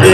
I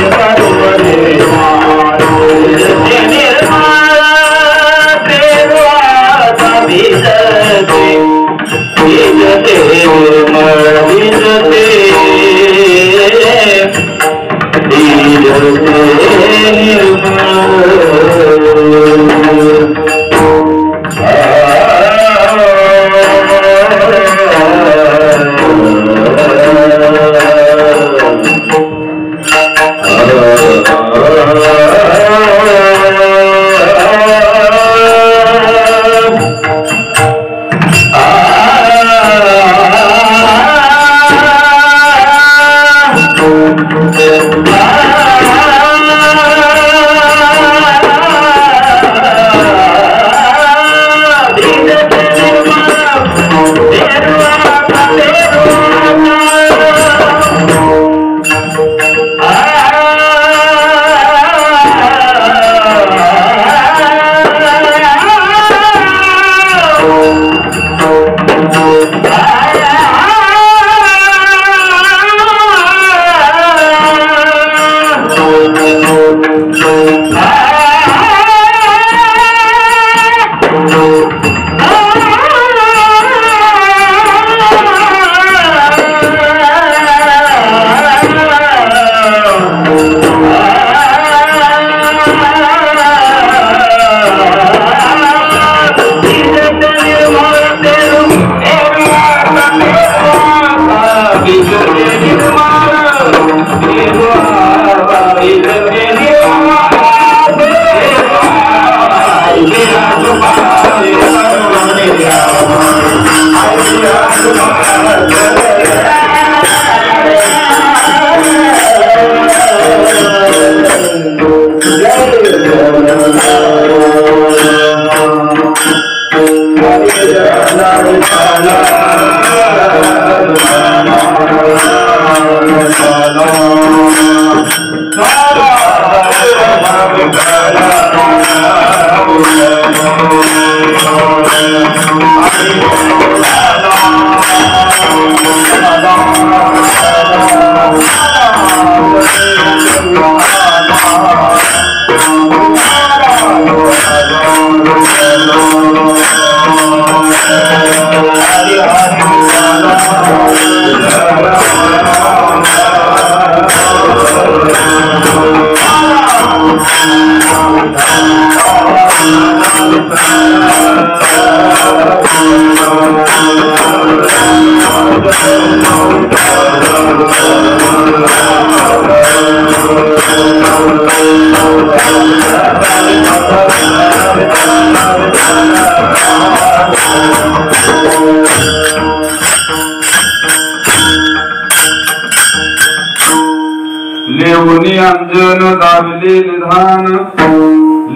लेवनी अंजन दाविले निधान,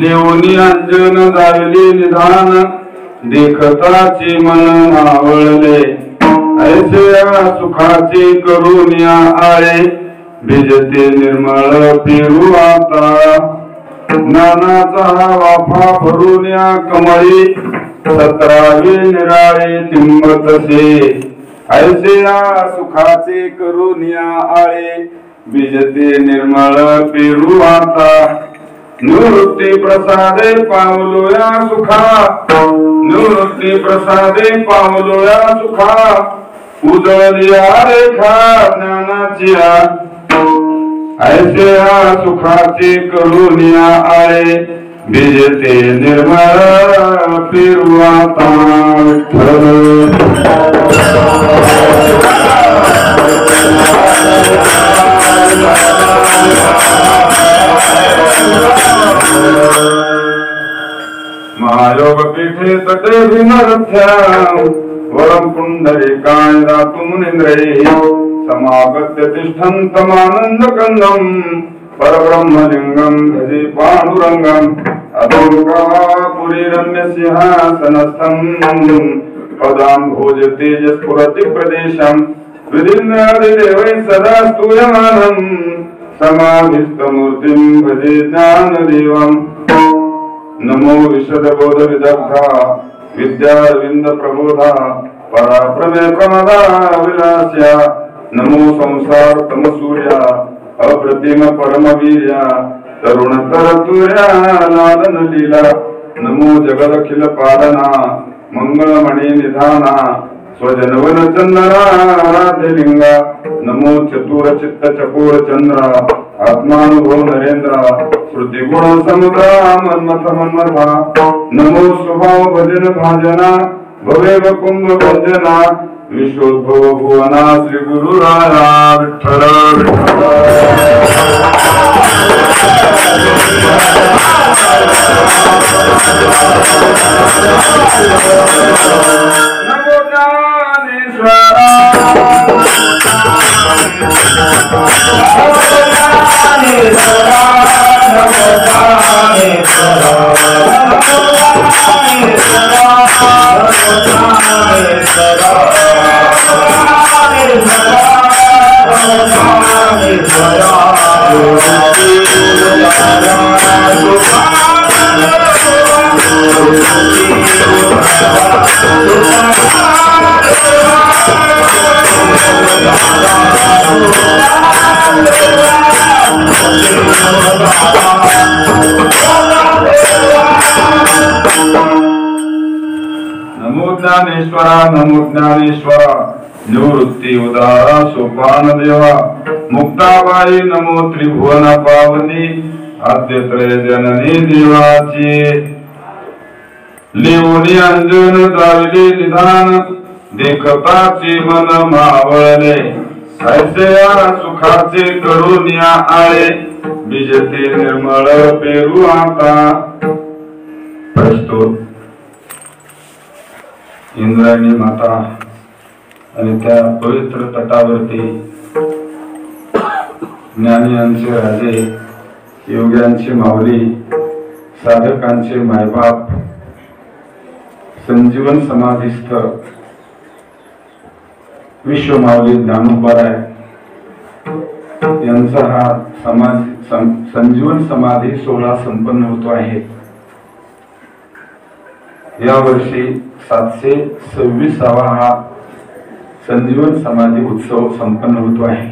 लेवनी अंजन दाविले निधान, देखताची मन मावळले, ऐसे सुखाचे करुनिया आळे, भिजते निर्मळ पेरू आता, ज्ञानाचा वाफा भरुनिया कमळी, 17वे निराळे तिंबतसे, ऐसे सुखाचे करुनिया आळे, बीजते निर्मळ पेरू आता, निवृत्ती प्रसादे पावलोया सुखा, निवृत्ती प्रसादे पावलोया सुखा, उजळलिया रेखा ज्ञानाची, ऐसे सुखाचे करुनिया आळे, बीजते निर्मळ पेरू आता. महायोग पीठे तटे भीमरथ्या, वरम पुंडरीकाय दातु मुनींद्रे, समागत्य तिष्ठन्तमानंद कंदम, परब्रह्मलिंगम भजे पांडुरंगम, अधोमुखापुरी रम्य सिंहासनस्थं, पदाम्भोज तेजस्फुरति प्रदेशं, विधिन्द्रादिदेवै सदा स्तूयमानं, समाधिस्थमूर्तिं भजे ज्ञानदेवम्. नमो विशदबोध विदग्धा, विद्यारविंद प्रबोधा, पराप्रमे प्रमदा विलास्या, नमो संसार तमसूर्या, अप्रतिम परमवीर्या, तरुण तरतुर्या नादन लीला, नमो जगदखिल पालना, मंगलमणि निधाना, स्वजनवन चंदना राधलिंगा, नमो चतुर चित्त चकोर चंद्रा, आत्मानुभव नरेंद्रा, श्रुति गुण समुद्रा मन्मथ मन्मथा, नमो स्वभाव भजन भाजना, भवेव कुंभ भंजना, विश्वोद्भव भुवना श्री गुरु राया विठ्ठल नमो ज्ञानेश्वरा, नमो ज्ञानेश्वरा, नमो ज्ञानेश्वरा, निवृत्ती उदारा सोपान देवा, मुक्ताबाई नमो त्रिभुवन पावनी, आद्यत्रय जननी देवाची. लेवनी अंजन दाविले निधान, देखताची मन मावळले, ऐसे सुखाचे करून या आळे बीजते निर्मळ पेरू आता. प्रस्तुत इंद्रायणी माता आणि त्या पवित्र तटावरती ज्ञानियांचे राजे, योग्यांचे माऊली, साधकांचे मायबाप, संजीवन समाधीस्थ विश्व माऊली ज्ञानोबाराय यांचा हा संजीवन समाधी सोहळा संपन्न होतो आहे. या वर्षी 726वा हा संजीवन समाधी उत्सव संपन्न होतो आहे.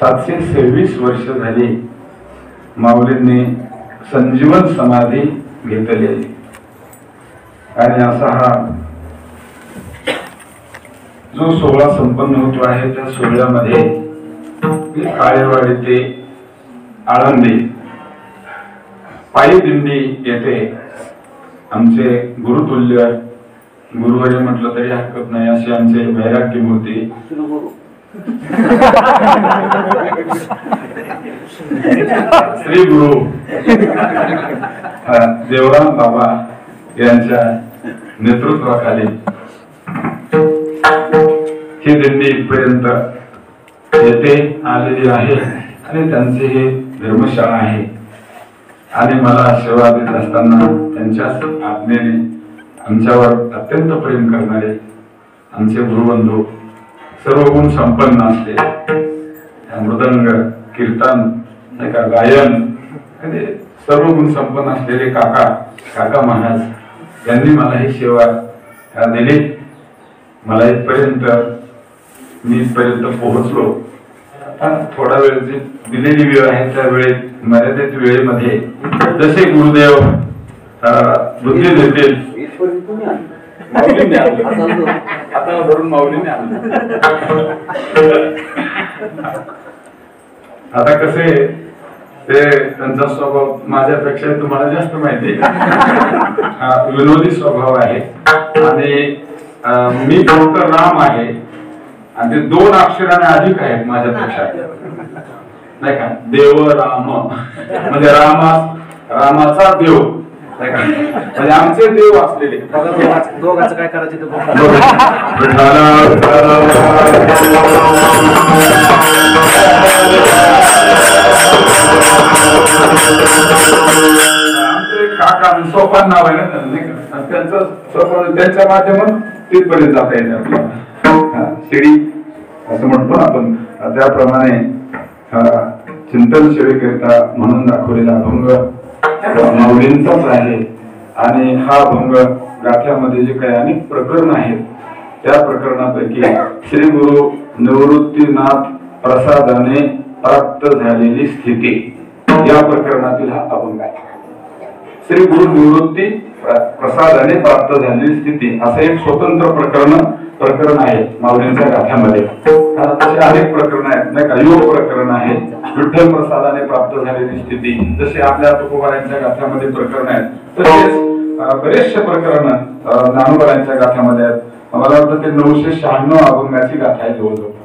726 वर्ष झाली माऊलींनी संजीवन समाधी घेतली आणि असा हा जो सोहळा संपन्न होतो आहे त्या सोहळ्यामध्ये काळेवाडी ते आळंदी पायी दिंडी येथे आमचे गुरुतुल्य, गुरुवर्य म्हटलं तरी हरकत नाही असे आमचे वैराग्य मूर्ती श्री गुरु देवराम बाबा यांच्या नेतृत्वाखाली ही दिंडी इथपर्यंत येथे आलेली आहे आणि त्यांची ही धर्मशाळा आहे. आणि मला सेवा देत असताना त्यांच्याच आज्ञेने आमच्यावर अत्यंत प्रेम करणारे आमचे गुरुबंधू, सर्व गुण संपन्न असले, मृदंग, कीर्तन, नाही का, गायन, सर्व गुण संपन्न असलेले काका महाराज यांनी मला ही सेवा दिली. मला मी इथपर्यंत पोहोचलो. थोडा वेळ जी दिलेली वेळ आहे त्या वेळेत मर्यादित वेळेमध्ये जसे गुरुदेव बुद्धी देतील आता धरून माऊलीने आणलं. आता कसे ते त्यांचा स्वभाव माझ्यापेक्षा तुम्हाला जास्त माहिती आहे. विनोदी स्वभाव आहे आणि मी फक्त राम आहे आणि ते 2 अक्षराने अधिक आहेत माझ्यापेक्षा, नाही का. देव राम म्हणजे रामाचा देव, नाही का, म्हणजे आमचे देव असलेले. दोघांचं काय करायचं ते आमचे काका सोपान नाव आहे ना, नाही का, त्यांचं सोपान त्यांच्या माध्यमातून तिथपर्यंत जाता येते आपल्याला. शिडी असं म्हणतो आपण, त्याप्रमाणे चिंतन सेवेकरिता म्हणून दाखवलेला अभंग माऊलींचाच आहे. आणि हा अभंग गाथ्यामध्ये जे काही अनेक प्रकरण आहेत त्या प्रकरणापैकी श्री गुरु निवृत्तीनाथ प्रसादाने प्राप्त झालेली स्थिती या प्रकरणातील हा अभंग आहे. श्री गुरु निवृत्ती प्रसादाने प्राप्त झालेली स्थिती असं एक स्वतंत्र प्रकरण आहे माऊलींच्या गाथ्यामध्ये. तसे अनेक प्रकरण आहेत, नाही का. योग प्रकरण आहे, विठ्ठल प्रसादाने प्राप्त झालेली स्थिती, जसे आपल्या तुकोबारांच्या गाथ्यामध्ये प्रकरण आहेत तसेच बरेचसे प्रकरण ज्ञानोबारांच्या गाथ्यामध्ये आहेत. मला वाटतं ते 996 अभंगाची गाथा आहे.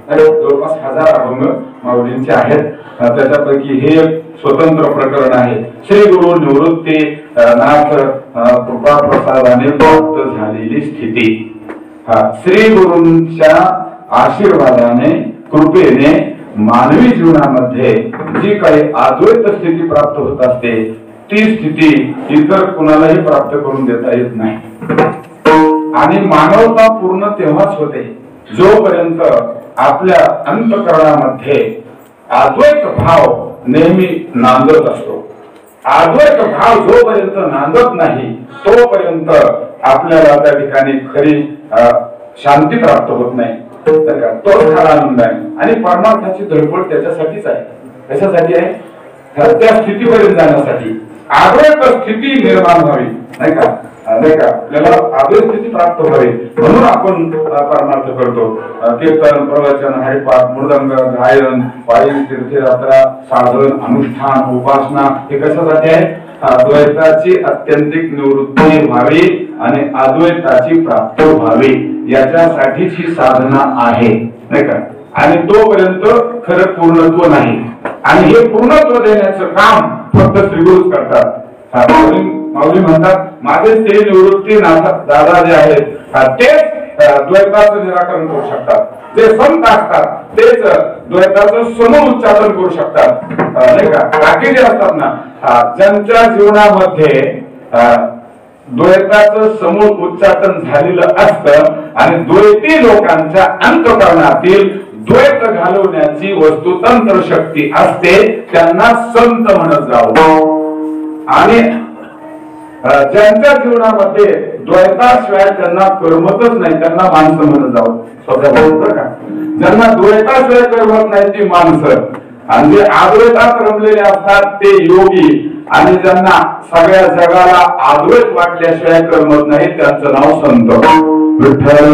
जवळपास 1000 अभंग माऊलींचे आहेत. त्याच्यापैकी हे एक स्वतंत्र प्रकरण आहे. श्री गुरु निवृत्ती नाथ कृपा प्रसादाने प्राप्त झालेली स्थिती. श्री गुरूंच्या आशीर्वादाने कृपेने मानवी जीवनामध्ये जी काही अद्वैत स्थिती प्राप्त होत असते ती स्थिती इतर कुणालाही प्राप्त करून देता येत नाही. आणि मानवता पूर्ण तेव्हाच होते जोपर्यंत आपल्या अंतःकरणामध्ये अद्वैत भाव नेहमी नांदत असतो. अद्वैत भाव जोपर्यंत नांदत नाही तोपर्यंत आपल्याला त्या ठिकाणी खरी शांती प्राप्त होत नाही. तो खरा आनंद आहे. आणि परमार्थाची धडपड त्याच्यासाठीच आहे. कशासाठी आहे? त्या स्थितीपर्यंत जाण्यासाठी अद्वैत स्थिती निर्माण व्हावी, नाही का, नाही का. आपल्याला अद्वैत स्थिती प्राप्त व्हावी म्हणून आपण परमार्थ करतो. कीर्तन, प्रवचन, हरिपाठ, मृदंग, गायन, पायी तीर्थयात्रा, साधन, अनुष्ठान, उपासना हे कशासाठी आहे? अद्वैताची अत्यंतिक निवृत्ती व्हावी आणि अद्वैताची प्राप्ती व्हावी याच्यासाठीच ही साधना आहे, नाही का. आणि तोपर्यंत खरं पूर्णत्व नाही. आणि हे पूर्णत्व देण्याचं काम फक्त श्रीगुरूच करतात. माऊली म्हणतात माझे ते निवृत्ती दादा जे आहेत तेच द्वैताचं निराकरण करू शकतात. जे संत असतात तेच द्वैताचं समूळ उच्चाटन करू शकतात, नाही का. बाकी जे असतात ना ज्यांच्या जीवनामध्ये द्वैताचं समूळ उच्चाटन झालेलं असतं आणि द्वैती लोकांच्या अंतःकरणातील द्वैत घालवण्याची वस्तुतंत्र शक्ती असते, त्यांना संत म्हणत जावं. आणि ज्यांच्या जीवनामध्ये द्वैताशिवाय त्यांना करमतच नाही त्यांना माणसं म्हणत जावं. स्वतः का ज्यांना द्वैताशिवाय करमत नाही ती माणसं, आणि जे अद्वैतात रमलेले असतात ते योगी, आणि ज्यांना सगळ्या जगाला अद्वैत वाटल्याशिवाय करमत नाही त्यांचं नाव संत. विठ्ठल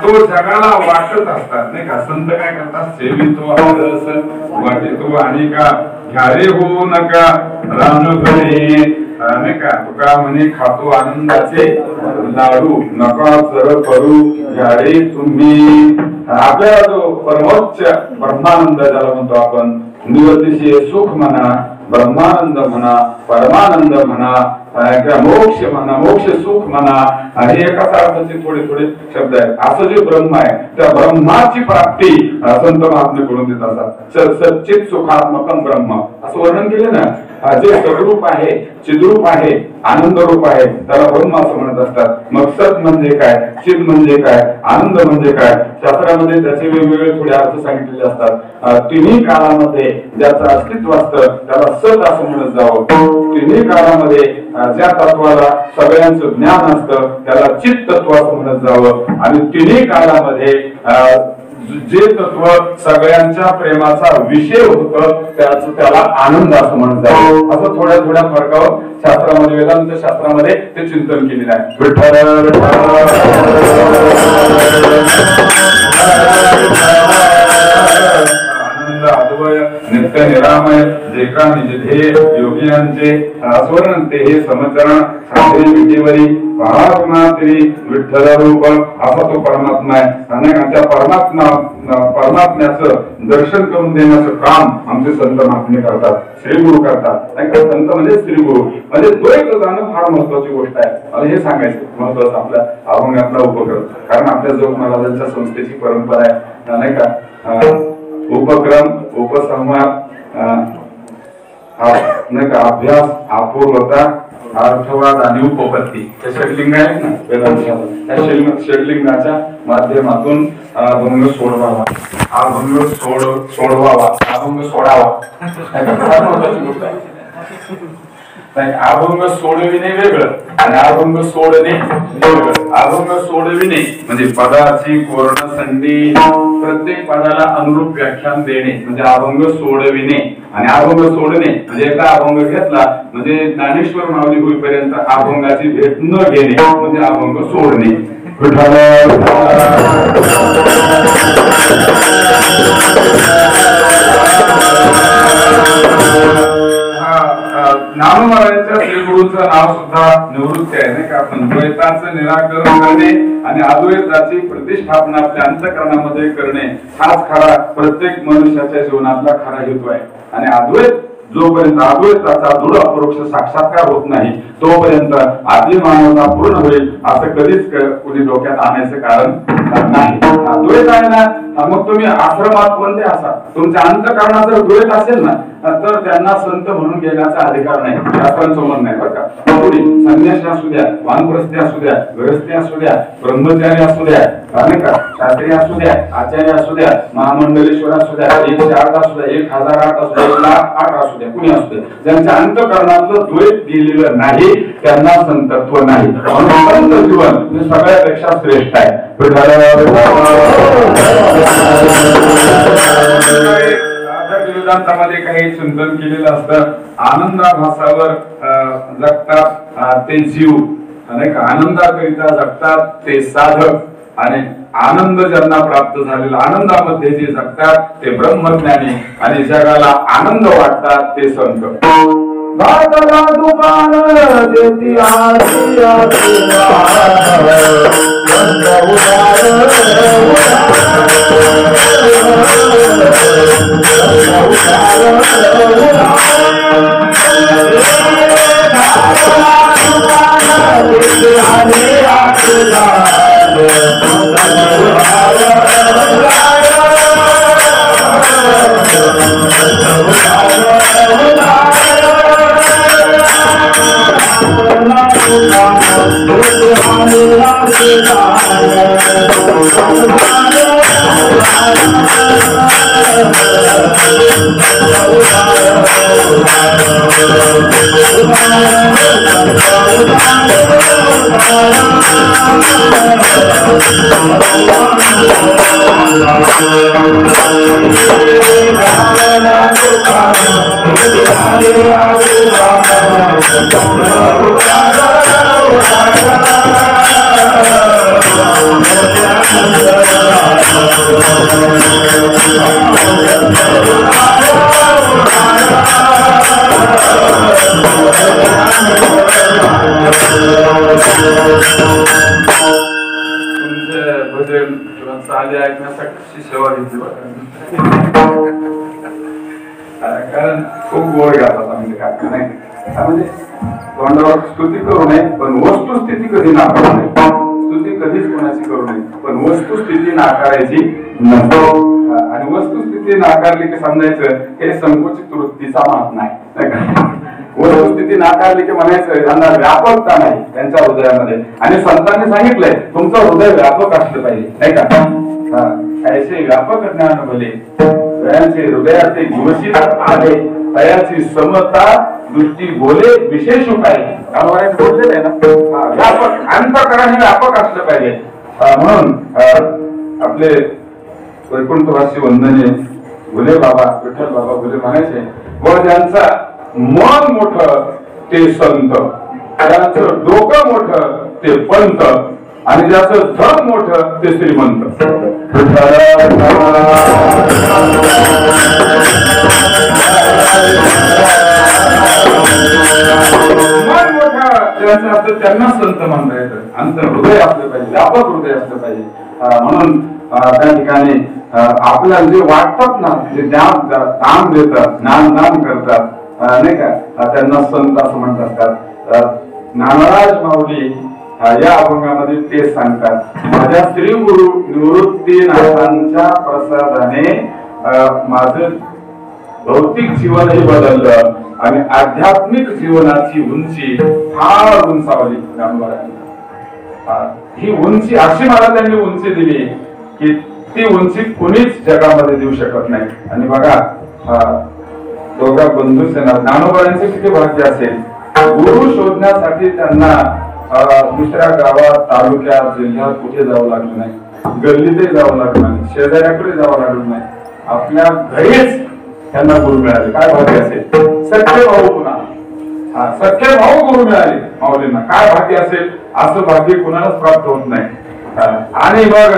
तो जगाला वाटत असतात, नाही का. संत काय करतात, सेवितो वाटितो आणि का घ्यारे होऊ नका रान भरे, नाही का. तुका म्हणे खातो आनंदाचे लाडू नका सर करू घ्यारे तुम्ही. आपल्याला जो परमोच्च ब्रह्मानंद ज्याला म्हणतो आपण, निवतिशीय सुख म्हणा, ब्रह्मानंद म्हणा, परमानंद म्हणा, मोक्ष म्हणा, मोक्ष सुख म्हणा, आणि एकाच अर्थाचे थोडे थोडे शब्द आहेत. असं जे ब्रह्म आहे त्या ब्रह्माची प्राप्ती संत महात्मे करून देत असतात. सच्चित सुखात्मकम ब्रह्म असं वर्णन केले ना. जे सद्रूप आहे, चिद्रूप आहे, आनंद रूप आहे त्याला ब्रह्म असं म्हणत असतात. मग सत म्हणजे काय, चित म्हणजे काय, आनंद म्हणजे काय, शास्त्रामध्ये त्याचे वेगवेगळे थोडे अर्थ सांगितलेले असतात. तिन्ही काळामध्ये ज्याचं अस्तित्व असतं त्याला सत असं म्हणत जावं. तिन्ही काळामध्ये ज्या तत्वाला सगळ्यांचं ज्ञान असतं त्याला चित तत्व असं म्हणत जावं. आणि तिन्ही काळामध्ये जे तत्व सगळ्यांच्या प्रेमाचा विषय होतं त्याला आनंद असं म्हणत जावं. असं थोड्या थोड्या फरकावर शास्त्रामध्ये, वेदांत शास्त्रामध्ये ते चिंतन केलेलं आहे. विठ्ठल आनंद अद्वय नित्य निरामय जे का निजे योगियांचे स्वर्णन ते हे समचरण साधे विटेवरी परमात्मा तरी विठ्ठल रूप असा तो परमात्मा आहे. आणि त्या परमात्म्याचं दर्शन करून देण्याचं काम आमचे संत महात्मे करतात, श्रीगुरु करतात. संत म्हणजे श्रीगुरु म्हणजे द्वैत जाणं फार महत्वाची गोष्ट आहे. मला हे सांगायचं महत्वाचं आपल्या अभंगातला उपक्रम, कारण आपल्या जोग महाराजांच्या संस्थेची परंपरा आहे, नाही का. उपक्रम, उपसंवाद, नाही का, अभ्यास, अपूर्वता, अर्थवाद आणि उपपत्ती हे षडलिंग आहेत ना वेदांत. त्या षडलिंगाच्या माध्यमातून अभंग सोडवावा, अभंग सोडवावा, अभंग सोडावा. अभंग सोडविणे वेगळं आणि अभंग सोडणे वेगळं. अभंग सोडविणे म्हणजे पदाची कोर्ण संधी, प्रत्येक पदाला अनुरूप व्याख्यान देणे म्हणजे अभंग सोडविणे. आणि अभंग सोडणे म्हणजे एकदा अभंग घेतला म्हणजे ज्ञानेश्वर माऊली होईपर्यंत अभंगाची भेट न घेणे म्हणजे अभंग सोडणे. नाममारांच्या श्रीगुरूंचं नाव सुद्धा निवृत्ती आहे, नाही का. आपण द्वैताचं निराकरण करणे आणि अद्वैताची प्रतिष्ठापना आपल्या अंतःकरणामध्ये करणे हाच खरा प्रत्येक मनुष्याच्या जीवनातला खरा हेतू आहे. आणि अद्वैत जोपर्यंत अद्वैताचा दृढ अपरोक्ष साक्षात्कार होत नाही तोपर्यंत आपली मानवता पूर्ण होईल असं कधीच कुणी डोक्यात आणायचं कारण नाही. द्वैत आहे ना, मग तुम्ही आश्रमात कोणते असा तुमच्या अंतःकरणात जर द्वैत असेल ना तर त्यांना संत म्हणून घेण्याचा अधिकार नाही, शास्त्रांचं म्हणणं आहे बरं का. संन्यासी असू द्या, वानप्रस्थी असू द्या, गृहस्थी असू द्या, ब्रह्मचारी असू द्या, नाही का, शास्त्री असू द्या, आचार्य असू द्या, महामंडलेश्वर असू द्या, 108 असू द्या, 1008 असू द्या, 1,08 असू द्या, कुणी असू द्या, ज्यांच्या अंतःकरणातलं द्वैत गेलेलं नाही त्यांना संतत्व नाही. म्हणून संत जीवन हे सगळ्यापेक्षा श्रेष्ठ आहे. वेदांतामध्ये काही चिंतन केलेलं असतं. आनंदाभासावर जगतात ते जीव, नाही का, आनंदाकरिता जगतात ते साधक आणि आनंद ज्यांना प्राप्त झालेला आनंदामध्ये जे जगतात ते ब्रह्मज्ञानी आणि जगाला आनंद वाटतात ते संत. घातला दुकान देती आधी भजन किंवा चाले ऐकण्यासाठी सेवा घेतली कारण खूप गोड गातात आम्ही काय नाही म्हणजे तोंडावर स्तुती करू नये पण वस्तुस्थिती कधी नाकारू नये स्तुती कधीच कोणाची करू नये पण वस्तुस्थिती नाकारायची नसतो आणि वस्तुस्थिती नाकारली की समजायचं हे संकुचित वृत्तीचा मात नाही वस्तुस्थिती नाकारली की म्हणायचं त्यांना व्यापकता नाही त्यांच्या हृदयामध्ये आणि संतांनी सांगितलंय तुमचं हृदय व्यापक असलं पाहिजे नाही का ऐसे व्यापक ज्ञान भले दयांचे हृदयाचे दिवशी आले तयाची समता दृष्टी बोले विशेष उपाय बोललेलं आहे ना व्यापक अंतःकरण हे व्यापक असलं पाहिजे म्हणून आपले वैकुंठवासी वंदनीय भुले बाबा विठ्ठल बाबा भुले म्हणायचे व ज्यांचा मन मोठं ते संत ज्याचं डोकं मोठं ते पंत आणि ज्याचं धन मोठं ते श्रीमंत मन मोठं ज्याचं असतं त्यांना संत म्हणता येतं अंतर हृदय असलं पाहिजे व्यापक हृदय असलं पाहिजे म्हणून त्या ठिकाणी आपल्याला जे वाटतात ना जे दान देतात ज्ञान करतात नाही का त्यांना संत असं म्हणत असतात ज्ञानराज माऊली या अभंगामध्ये ते सांगतात माझ्या श्री गुरु निवृत्तीनाथांच्या प्रसादाने माझं भौतिक जीवनही बदललं आणि आध्यात्मिक जीवनाची उंची फार उंचावली ही उंची अशी मला त्यांनी उंची दिली की ती उंची कुणीच जगामध्ये देऊ शकत नाही आणि बघा दोघा बंधू ज्ञानोबांचे किती भाग्य असेल गुरु शोधण्यासाठी त्यांना दुसऱ्या गावात तालुक्यात जिल्ह्यात कुठे जावं लागलं नाही गल्लीतही जावं लागलं नाही शेजाऱ्याकडे जावं लागलं नाही आपल्या घरीच त्यांना गुरु मिळाले काय भाग्य असेल सख्खे भाऊ पुन्हा सख्खे भाऊ गुरु मिळाले माऊलींना काय भाग्य असेल असं भाग्य कुणालाच प्राप्त होत नाही आणि मग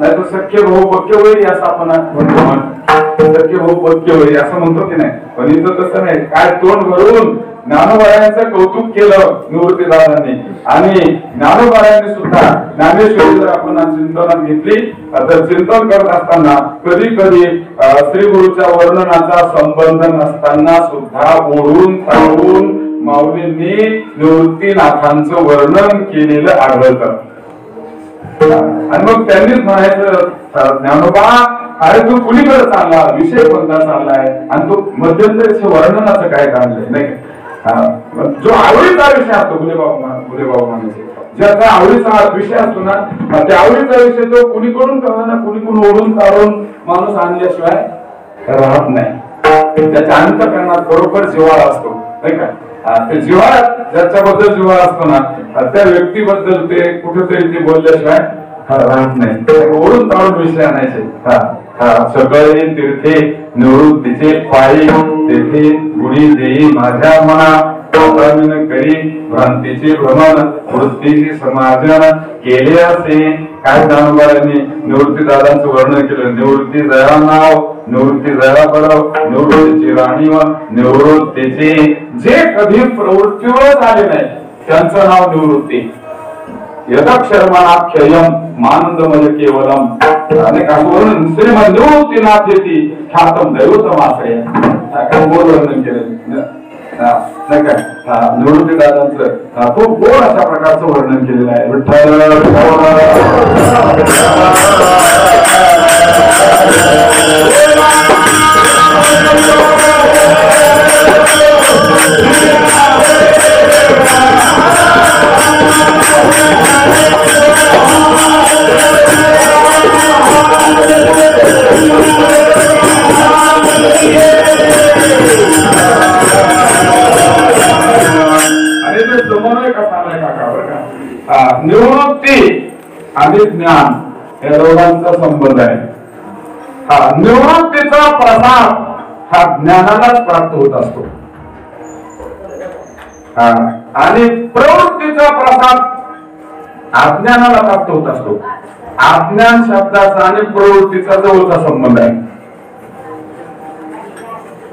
नाही तर सख्खे भाऊ पक्के वैरी असं आपण म्हणतो सख्खे भाऊ पक्के वैरी असं म्हणतो की नाही पण इथं तसं नाही काय तोंड भरून ज्ञानोबायांचं कौतुक केलं निवृत्तीदादांनी आणि ज्ञानोबायांनी सुद्धा ज्ञानेश्वरी जर आपण चिंतनात घेतली तर चिंतन करत असताना कधी कधी श्री गुरुच्या वर्णनाचा संबंध नसताना सुद्धा ओढून ताळून माऊलींनी निवृत्तीनाथांचं वर्णन केलेलं आढळतं आणि मग त्यांनीच म्हणायचं ज्ञानोबा अरे तू कुणीकडे चालला विषय कोणता चाललाय आणि तू मध्यंतरीच्या वर्णनाचं काय काढलंय नाही जो आवडीचा विषय असतो फुलेबाबा म्हणायचे ज्याचा आवडीचा विषय असतो ना त्या आवडीचा विषय तो कुणीकडून कळणार कुणीकडून ओढून काढून माणूस आणल्याशिवाय राहत नाही त्याच्या अंतःकरणात बरोबर जिव्हाळा असतो नाही का ते जिव्हाळ्यात ज्याच्याबद्दल जिव्हाळा असतो ना त्या व्यक्तीबद्दल ते कुठेतरी ते बोलल्याशिवाय राहत नाही ओढून ताळून विषय आणायचे सगळे तीर्थे निवृत्तीचे पायी तेथे गुढी देई माझ्या मना करी भ्रांतीचे भ्रमण वृत्तीचे समाजन केले असे काय ज्ञानोबांनी निवृत्तीदादांचं वर्णन केलं निवृत्ती जया नाव निवृत्ती जायला बरं, निवृत्तीची राणी व निवृत्तीचे जे कधी प्रवृत्तीवरच आले नाही त्यांचं नाव निवृत्ती. यदक्षरमाख्ययम मानंदमय केवलम अनेक असं श्रीमंत निवृत्तीनाथ येती ख्यातम दैवतम आश्रय काय गोड वर्णन केलं नाही काय निवृत्ती दादांचं खूप गोड अशा प्रकारचं वर्णन केलेलं आहे. विठ्ठल निवृत्ती आणि ज्ञान या दोघांचा संबंध आहे. हा निवृत्तीचा प्रसाद हा ज्ञानालाच प्राप्त होत असतो आणि प्रवृत्तीचा प्रसाद अज्ञानाला प्राप्त होत असतो. अज्ञान शब्दाचा आणि प्रवृत्तीचा जवळचा संबंध आहे.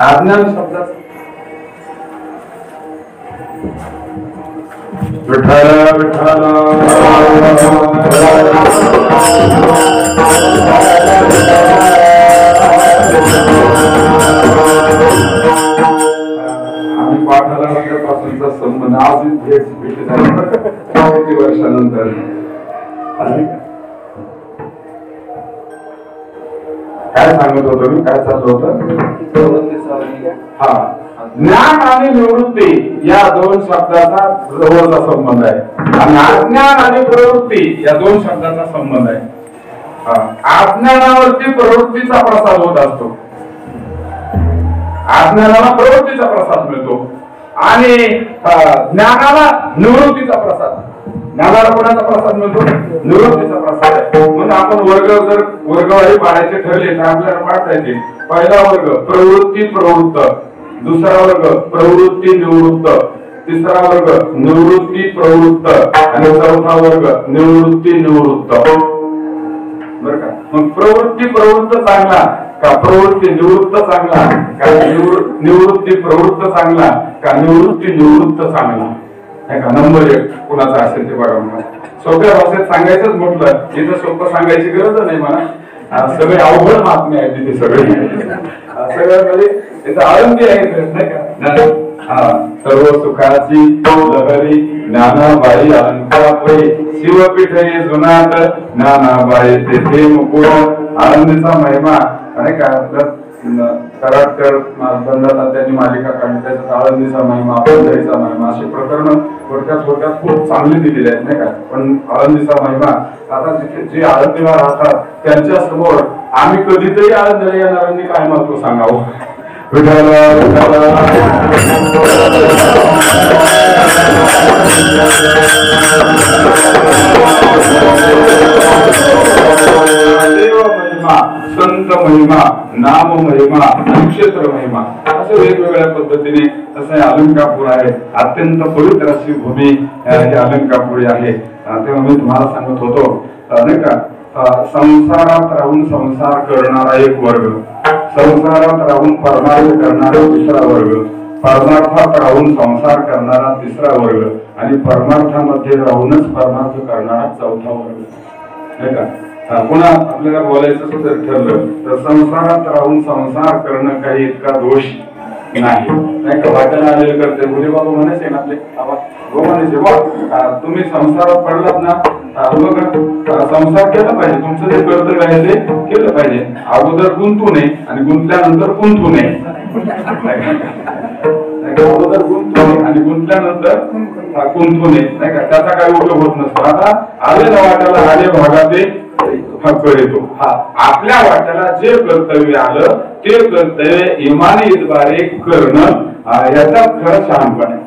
अज्ञान शब्दाचा विठ्ठल विठ्ठल आम्ही पाठाला पासूनचा संबंध आज भेट झाली किती वर्षानंतर. काय सांगत होतो मी, काय चाललं होतं? हा ज्ञान आणि निवृत्ती या दोन शब्दाचा जवळचा संबंध आहे आणि अज्ञान आणि प्रवृत्ती या दोन शब्दाचा संबंध आहे. अज्ञानावरती प्रवृत्तीचा प्रसाद होत असतो. अज्ञानाला प्रवृत्तीचा प्रसाद मिळतो आणि ज्ञानाला निवृत्तीचा प्रसाद. ज्ञानाला कोणाचा प्रसाद मिळतो? निवृत्तीचा प्रसाद आहे. म्हणून आपण जर वर्गवारी पाडायचे ठरले तर आपल्याला पाडता येते. पहिला वर्ग प्रवृत्ती प्रवृत्त, दुसरा वर्ग प्रवृत्ती निवृत्त, तिसरा वर्ग निवृत्ती प्रवृत्त आणि चौथा वर्ग निवृत्ती निवृत्त. बरं का? मग प्रवृत्ती प्रवृत्त चांगला का प्रवृत्ती निवृत्त चांगला का निवृत्ती प्रवृत्त चांगला का निवृत्ती निवृत्त चांगला? का नंबर 1 कुणाचा असेल ते बघा. मला सोप्या भाषेत सांगायचंच म्हटलं इथं सोपं सांगायची गरज नाही. मला सगळे अवघड महात्मे आहेत तिथे सगळे सगळ्यामध्ये तिथं आनंदी आहे नाही का. सर्व सुखाची लहरी ज्ञानाबाई अलंकापुरी शिवपीठे जुनाट ज्ञानाबाई तेथे मुकुट. आनंदीचा महिमा नाही का कराडकर बंधात त्यांनी मालिका काढली त्याच्यात आळंदीचा महिमा पंढरीचा महिमा अशी प्रकरण थोडक्यात खूप चांगली दिलेली आहेत नाही का. पण आळंदीचा महिमा आता जे आळंदीला राहतात त्यांच्या समोर आम्ही कधीतरी आळंदीला येणाऱ्यांनी काय महत्व सांगावं. विठ्ठल देव महिमा, संत महिमा, नाम महिमा, नक्षत्र महिमा असे वेगवेगळ्या पद्धतीने तसे अलंकापूर आहे. अत्यंत पवित्र अशी भूमी ही अलंकापुरी आहे. तेव्हा मी तुम्हाला सांगत होतो नाही का संसारात राहून संसार करणारा एक वर्ग, संसारात राहून परमार्थ करणारा दुसरा वर्ग, परमार्थात राहून संसार करणारा तिसरा वर्ग आणि परमार्थामध्ये राहूनच परमार्थ करणारा चौथा वर्ग नाही का. पुन्हा आपल्याला बोलायचं जर ठरलं तर संसारात राहून संसार करणं काही इतका दोष नाही का. वाट्याला आलेलं करते भुले बाबा म्हणायचे ना आपले म्हणायचे बा तुम्ही संसारात पडलात ना बघा संसार केला पाहिजे. तुमचं जे कर्तव्य आहे ते केलं पाहिजे. अगोदर गुंतू नये आणि गुंतल्यानंतर गुंतू नये. अगोदर गुंतू नये आणि गुंतल्यानंतर गुंतू नये नाही का. त्याचा काही उपयोग होत नसतो. आता आले ना वाट्याला आले भागात हक्क येतो. आपल्या वाट्याला जे कर्तव्य आलं ते कर्तव्य इमानीद्वारे करणं याचा खरं शहाणपण आहे.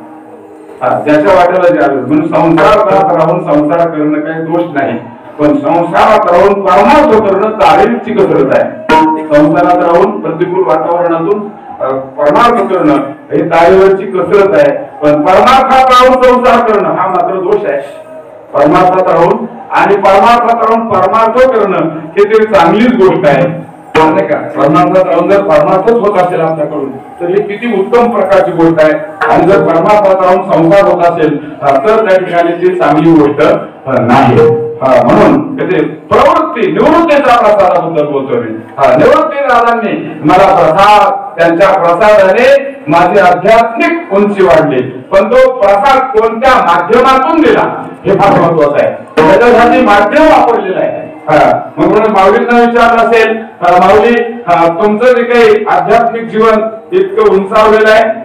ज्याच्या वाट्याला जे आलं म्हणून संसारात राहून संसार करणं काही दोष नाही. पण संसारात राहून परमार्थ करणं तारीफची कसरत आहे. संसारात राहून प्रतिकूल वातावरणातून परमार्थ करणं ही तारेवरची कसरत आहे. पण परमार्थात राहून संसार करणं हा मात्र दोष आहे. परमार्थात राहून आणि परमार्थात राहून परमार्थ करणं हे तरी चांगलीच गोष्ट आहे. नाही का परमार्थात राहून जर परमार्थच होत असेल आपल्याकडून तर ही किती उत्तम प्रकारची गोष्ट आहे. आणि जर परमार्थात राहून संसार होत असेल तर त्या ठिकाणी ती चांगली गोष्ट नाही. म्हणून प्रवृत्ती निवृत्तीच्या प्रसादाबद्दल बोलतो मी. निवृत्ती दादांनी मला प्रसाद, त्यांच्या प्रसादाने माझी आध्यात्मिक उंची वाढली. पण तो प्रसाद कोणत्या माध्यमातून दिला हे फार महत्वाचं आहे. त्याच्यासाठी माध्यम वापरलेलं आहे. मग माऊलींना विचारलं असेल, माऊली तुमचं जे काही आध्यात्मिक जीवन इतकं उंचावलेलं आहे,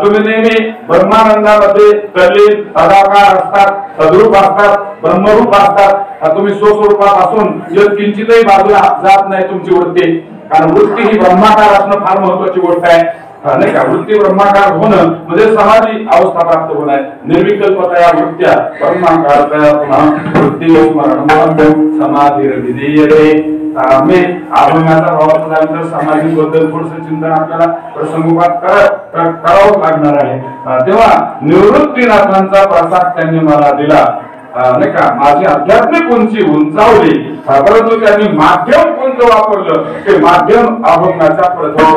तुम्ही नेहमी ब्रह्मानंदामध्ये तल्लीन तदाकार असतात, सद्रूप असतात, ब्रह्मरूप असतात. तुम्ही स्वस्वरूपापासून किंचितही बाजूला जात नाही तुमची वृत्ती. कारण वृत्ती ही ब्रह्माकार असणं फार महत्वाची गोष्ट आहे, नाही का. वृत्ती ब्रह्माकार होणं म्हणजे समाधी अवस्था प्राप्त होणं आहे. निर्विकल्पतया वृत्त्या ब्रह्माकारतया पुन्हा वृत्ती स्मरणं समाधीर विधीयते. मी अभंगाचा भाव झाल्यानंतर समाधीबद्दल थोडंसं चिंतन आपल्याला प्रसंगोपात करावंच लागणार आहे. तेव्हा निवृत्तीनाथांचा प्रसाद त्यांनी मला दिला, नाही का. माझी आध्यात्मिक उंची उंचावली. परंतु त्यांनी माध्यम कोणतं वापरलं ते माध्यम अभंगाच्या प्रथम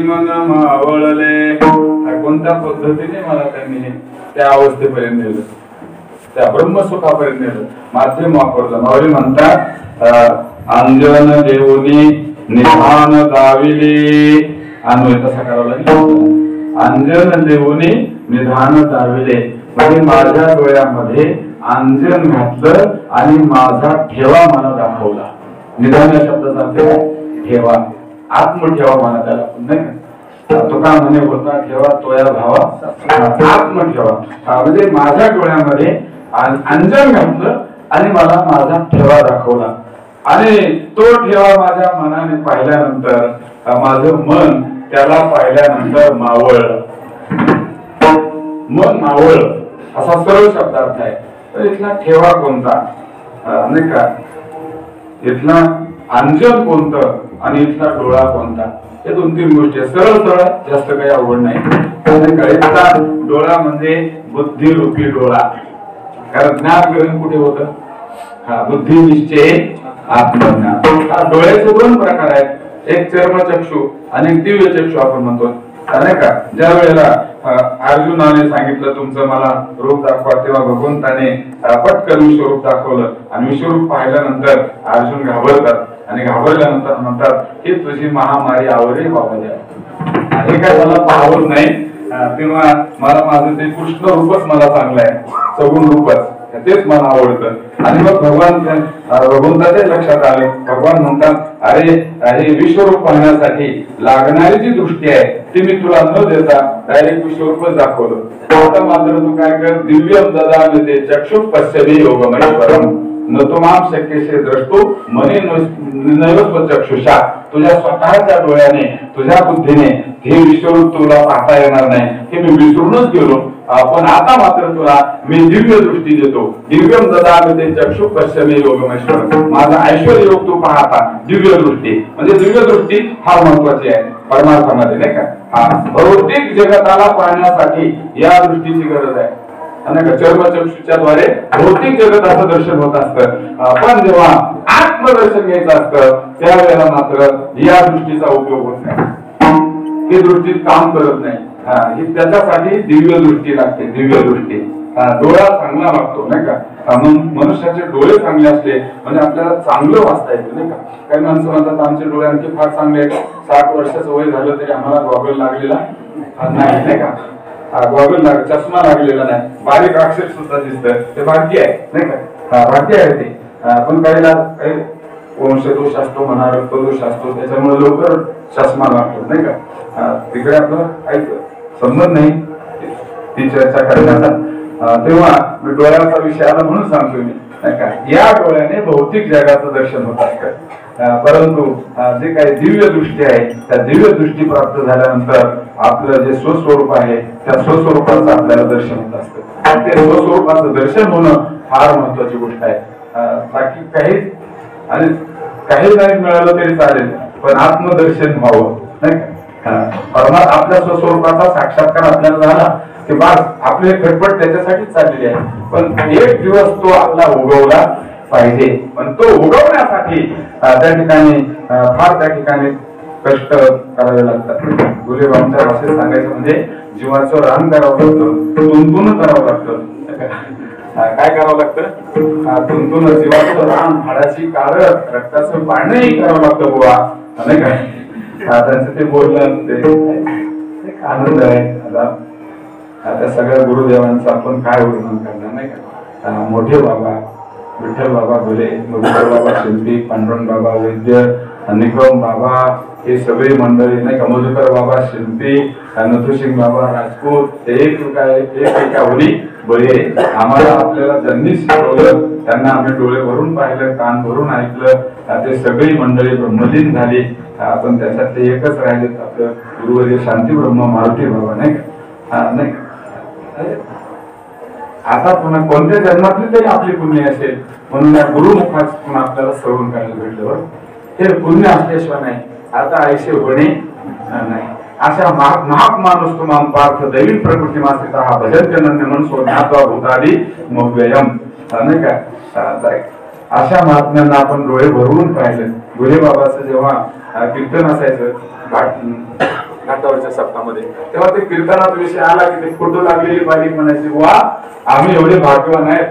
मन मावळले. कोणत्या पद्धतीने मला त्यांनी त्या अवस्थेपर्यंत नेलं, त्या ब्रह्मसुखापर्यंत नेलं, माध्यम वापरलं. माऊली म्हणतात अंजन देऊनी निधान दाविले. अन्वय तसा करावा लागेल. अंजन देऊनी निधान दाविले म्हणजे माझ्या डोळ्यामध्ये अंजन घातलं आणि माझा ठेवा मला दाखवला. निधान या शब्दाचा अर्थ ठेवा, आत्म ठेवा म्हणा त्याला. नाही तुका म्हणे होता ठेवा तोया भावा आत्म ठेवा म्हणजे माझ्या डोळ्यामध्ये अंजन घातलं आणि मला माझा ठेवा दाखवला. आणि तो ठेवा माझ्या मनाने पाहिल्यानंतर माझं मन त्याला पाहिल्यानंतर मावळलं. मन मावळलं असा सरळ शब्दार्थ आहे. तर इथला ठेवा कोणता, नाही का. इथला अंजन कोणतं आणि इथला डोळा कोणता, हे 2-3 गोष्टी सरळ सरळ, जास्त काही अवघड नाही. इथला डोळा म्हणजे बुद्धी रूपी डोळा. कारण ज्ञान ग्रहण कुठे होतं, बुद्धी निश्चय आत्मज्ञान. डोळ्याचे 2 प्रकार आहेत, एक चर्मचक्षु आणि एक दिव्य चक्षु आपण म्हणतो, नाही का. ज्या वेळेला अर्जुनाने सांगितलं तुमचं मला रूप दाखवा, तेव्हा भगवंताने पटकन विश्वरूप दाखवलं आणि विश्वरूप पाहिल्यानंतर अर्जुन घाबरतात आणि घाबरल्यानंतर म्हणतात ही तुझी महामारी आवडली बाबा द्या. हे काय मला पाहत नाही, तेव्हा मला माझं ते कृष्ण रूपच मला चांगलं आहे, सगुण रूपच तेच मला आवडतं. आणि मग भगवंताच्या लक्षात आलं. भगवान म्हणतात अरे हे विश्वरूप पाहण्यासाठी लागणारी जी दृष्टी आहे ती मी तुला न देता डायरेक्ट विश्वरूपच दाखवलं. आता मात्र तू काय कर, दिव्यम ददामि ते चक्षु पश्यमे योगमैश्वरम. नतोमाम शक्यसे द्रष्टो मने नैव चक्षुषा, तुझ्या स्वतःच्या डोळ्याने तुझ्या बुद्धीने हे विश्वरूप तुला पाहता येणार नाही, हे मी विसरूनच गेलो. पण आता मात्र तुला मी दिव्य दृष्टी देतो. दिव्यम ददामि ते चक्षु पश्यमे योगमेश्वर, माझा ऐश्वर्य योग तू पाहता. दिव्य दृष्टी म्हणजे दिव्य दृष्टी फार महत्वाची आहे परमार्थामध्ये, नाही का. हा भौतिक जगताला पाहण्यासाठी या दृष्टीची गरज आहे. चर्मचक्षुच्या द्वारे भौतिक जगताचं दर्शन होत असतं, पण जेव्हा आत्मदर्शन घ्यायचं असतं त्यावेळेला मात्र या दृष्टीचा उपयोग होत नाही, ही दृष्टी काम करत नाही. ही त्याच्यासाठी दिव्य दृष्टी लागते. दिव्य दृष्टी डोळा चांगला लागतो, नाही का. मनुष्याचे डोळे चांगले असले म्हणजे आपल्याला चांगलं वाचता येतं, नाही का. काही माणसं म्हणतात आमचे डोळे आणखी फार चांगले आहेत, 60 वर्षाचं वय झालं तरी आम्हाला गॉगल लागलेला नाही, नाही का. गॉगल चष्मा लागलेला नाही, बारीक अक्षर सुद्धा दिसतं, ते भाग्य आहे, नाही का. भाग्य आहे ते. पण काही वंशदोष असतो म्हणा, रक्तदोष असतो, त्याच्यामुळे लवकर चष्मा लागतो, नाही का. तिकडे आपलं काही संबंध नाही ती चर्चा करण्याचा. तेव्हा मी डोळ्याचा विषय आला म्हणून सांगतो मी, नाही का. या डोळ्याने भौतिक जगाचं दर्शन होत असतं, परंतु जे काही दिव्य दृष्टी आहे त्या दिव्य दृष्टी प्राप्त झाल्यानंतर आपलं जे स्वस्वरूप आहे त्या स्वस्वरूपाचं आपल्याला दर्शन होत असतं. ते स्वस्वरूपाचं दर्शन होणं फार महत्वाची गोष्ट आहे. बाकी काही नाही मिळालं तरी चालेल, पण आत्मदर्शन व्हावं, नाही का. आपल्या स्वस्वरूपाचा साक्षात्कार आपल्याला झाला की बस आपली खटपट त्याच्यासाठीच चाललेली आहे. पण एक दिवस तो आपला उगवला पाहिजे, पण तो उगवण्यासाठी त्या ठिकाणी कष्ट करावे लागतात. गुलेबांच्या भाषेत सांगायचं म्हणजे जीवाचं रान करावं लागतं, तुंतून करावं लागतं. काय करावं लागतं? तुंतून जीवाचं रान, हाडाची काळ, रक्ताचं पाणीही करावं लागतं बुवा, नाही का. त्यांचं ते बोलणं ते आनंद आहे. त्या सगळ्या गुरुदेवांचं आपण काय वर्णन करणार, नाही का. मोठे बाबा विठ्ठल बाबा भोले, मधुकर बाबा शिल्पी, पांडुरंग बाबा वैद्य, निकम बाबा, हे सगळे मंडळी, नाही का. मधुकर बाबा शिल्पी, नथुसिंग बाबा राजपूत, एका होली बळे. आम्हाला आपल्याला ज्यांनी शिकवलं त्यांना आम्ही डोळे भरून पाहिलं, कान भरून ऐकलं. ते सगळी मंडळी ब्रह्मलीन झाली, पण त्याच्यातले एकच राहिले आपलं गुरुवर्य शांती ब्रह्म मारुती बाबा, नाही का. नाही आता पुन्हा कोणत्या जन्मातली तरी आपली पुण्य असेल म्हणून या गुरुमुखातून आपल्याला श्रवण करायला भेटलं. हे पुण्य असल्याशिवाय नाही, आता ऐसे होणे नाही. अशा महाग माणूस तुम्हाला पार्थ दैवी प्रकृती मासिक हा भजन जनन्य मन सोन्यात्वा भूताली मव्ययम, नाही का. अशा महात्म्यांना आपण डोळे भरवून पाहिलं. गुरे बाबाचं जेव्हा कीर्तन असायचं घाटावरच्या सप्तामध्ये, तेव्हा ते कीर्तनात विषय आला की ते फोटो लागलेली बारीक म्हणायची, वा आम्ही एवढे भाग्यवान आहेत,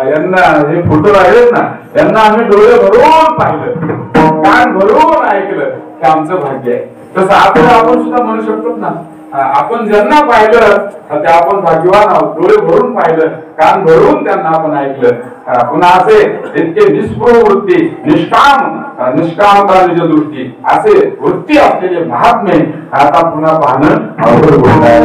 यांना हे फोटो लागलेत ना, यांना आम्ही डोळे भरून पाहिलं, कान भरून ऐकलं, हे आमचं भाग्य आहे. तसं आपण सुद्धा म्हणू शकतो ना, आपण ज्यांना पाहिलं ते आपण भाग्यवान आहोत. डोळे भरून पाहिलं, कान भरून त्यांना आपण ऐकलं. पुन्हा असे इतके निष्प्रभ वृत्ती, निष्कामता निज दृष्टी असे वृत्ती असलेले महात्मे आता पुन्हा पाहणं अवघड होत आहे.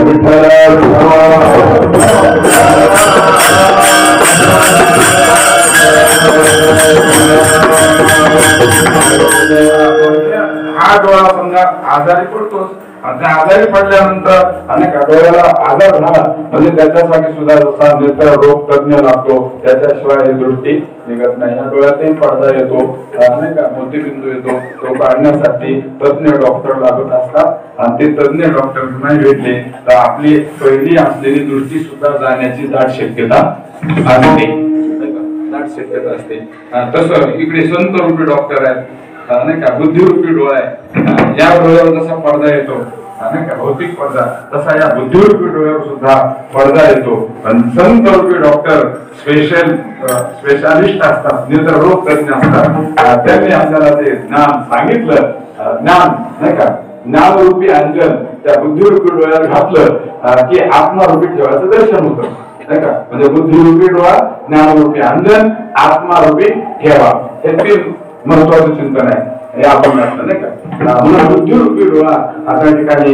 हा डोळा समजा आजारी पडतोच, आजारी पडल्यानंतर अनेक डोळ्याला आजार झाला म्हणजे त्याच्यासाठी सुद्धा जसा नेत्र रोग तज्ञ लागतो, त्याच्याशिवाय दृष्टी निघत नाही. या डोळ्यातही पडदा येतो, अनेक मोतीबिंदू येतो, तो काढण्यासाठी तज्ञ डॉक्टर लागत असतात आणि ते तज्ञ डॉक्टर नाही भेटले तर आपली पहिली असलेली दृष्टी सुद्धा जाण्याची दाट शक्यता असते. तसं इकडे संत रूपी डॉक्टर आहेत, नाही का. बुद्धिरूपी डोळा आहे, या डोळ्यावर जसा पडदा येतो, नाही का, भौतिक पडदा, तसा या बुद्धिरूपी डोळ्यावर सुद्धा पडदा येतो. पण संत रूपी डॉक्टर स्पेशालिस्ट असतात, नेत्र रोग तज्ञ असतात. त्यांनी आपल्याला ते ज्ञान सांगितलं, ज्ञान, नाही का, ज्ञानरूपी अंजन त्या बुद्धिरूपी डोळ्यात घातलं की आत्मारूपी ठेवायचं दर्शन होतं, नाही का. म्हणजे बुद्धिरूपी डोळा, ज्ञानरूपी अंजन, आत्मारूपी ठेवा, हे 3 महत्वाचं चिंतन आहे. हे आपण म्हटलं, नाही का. म्हणून बुद्धिरूपी डोळा अशा ठिकाणी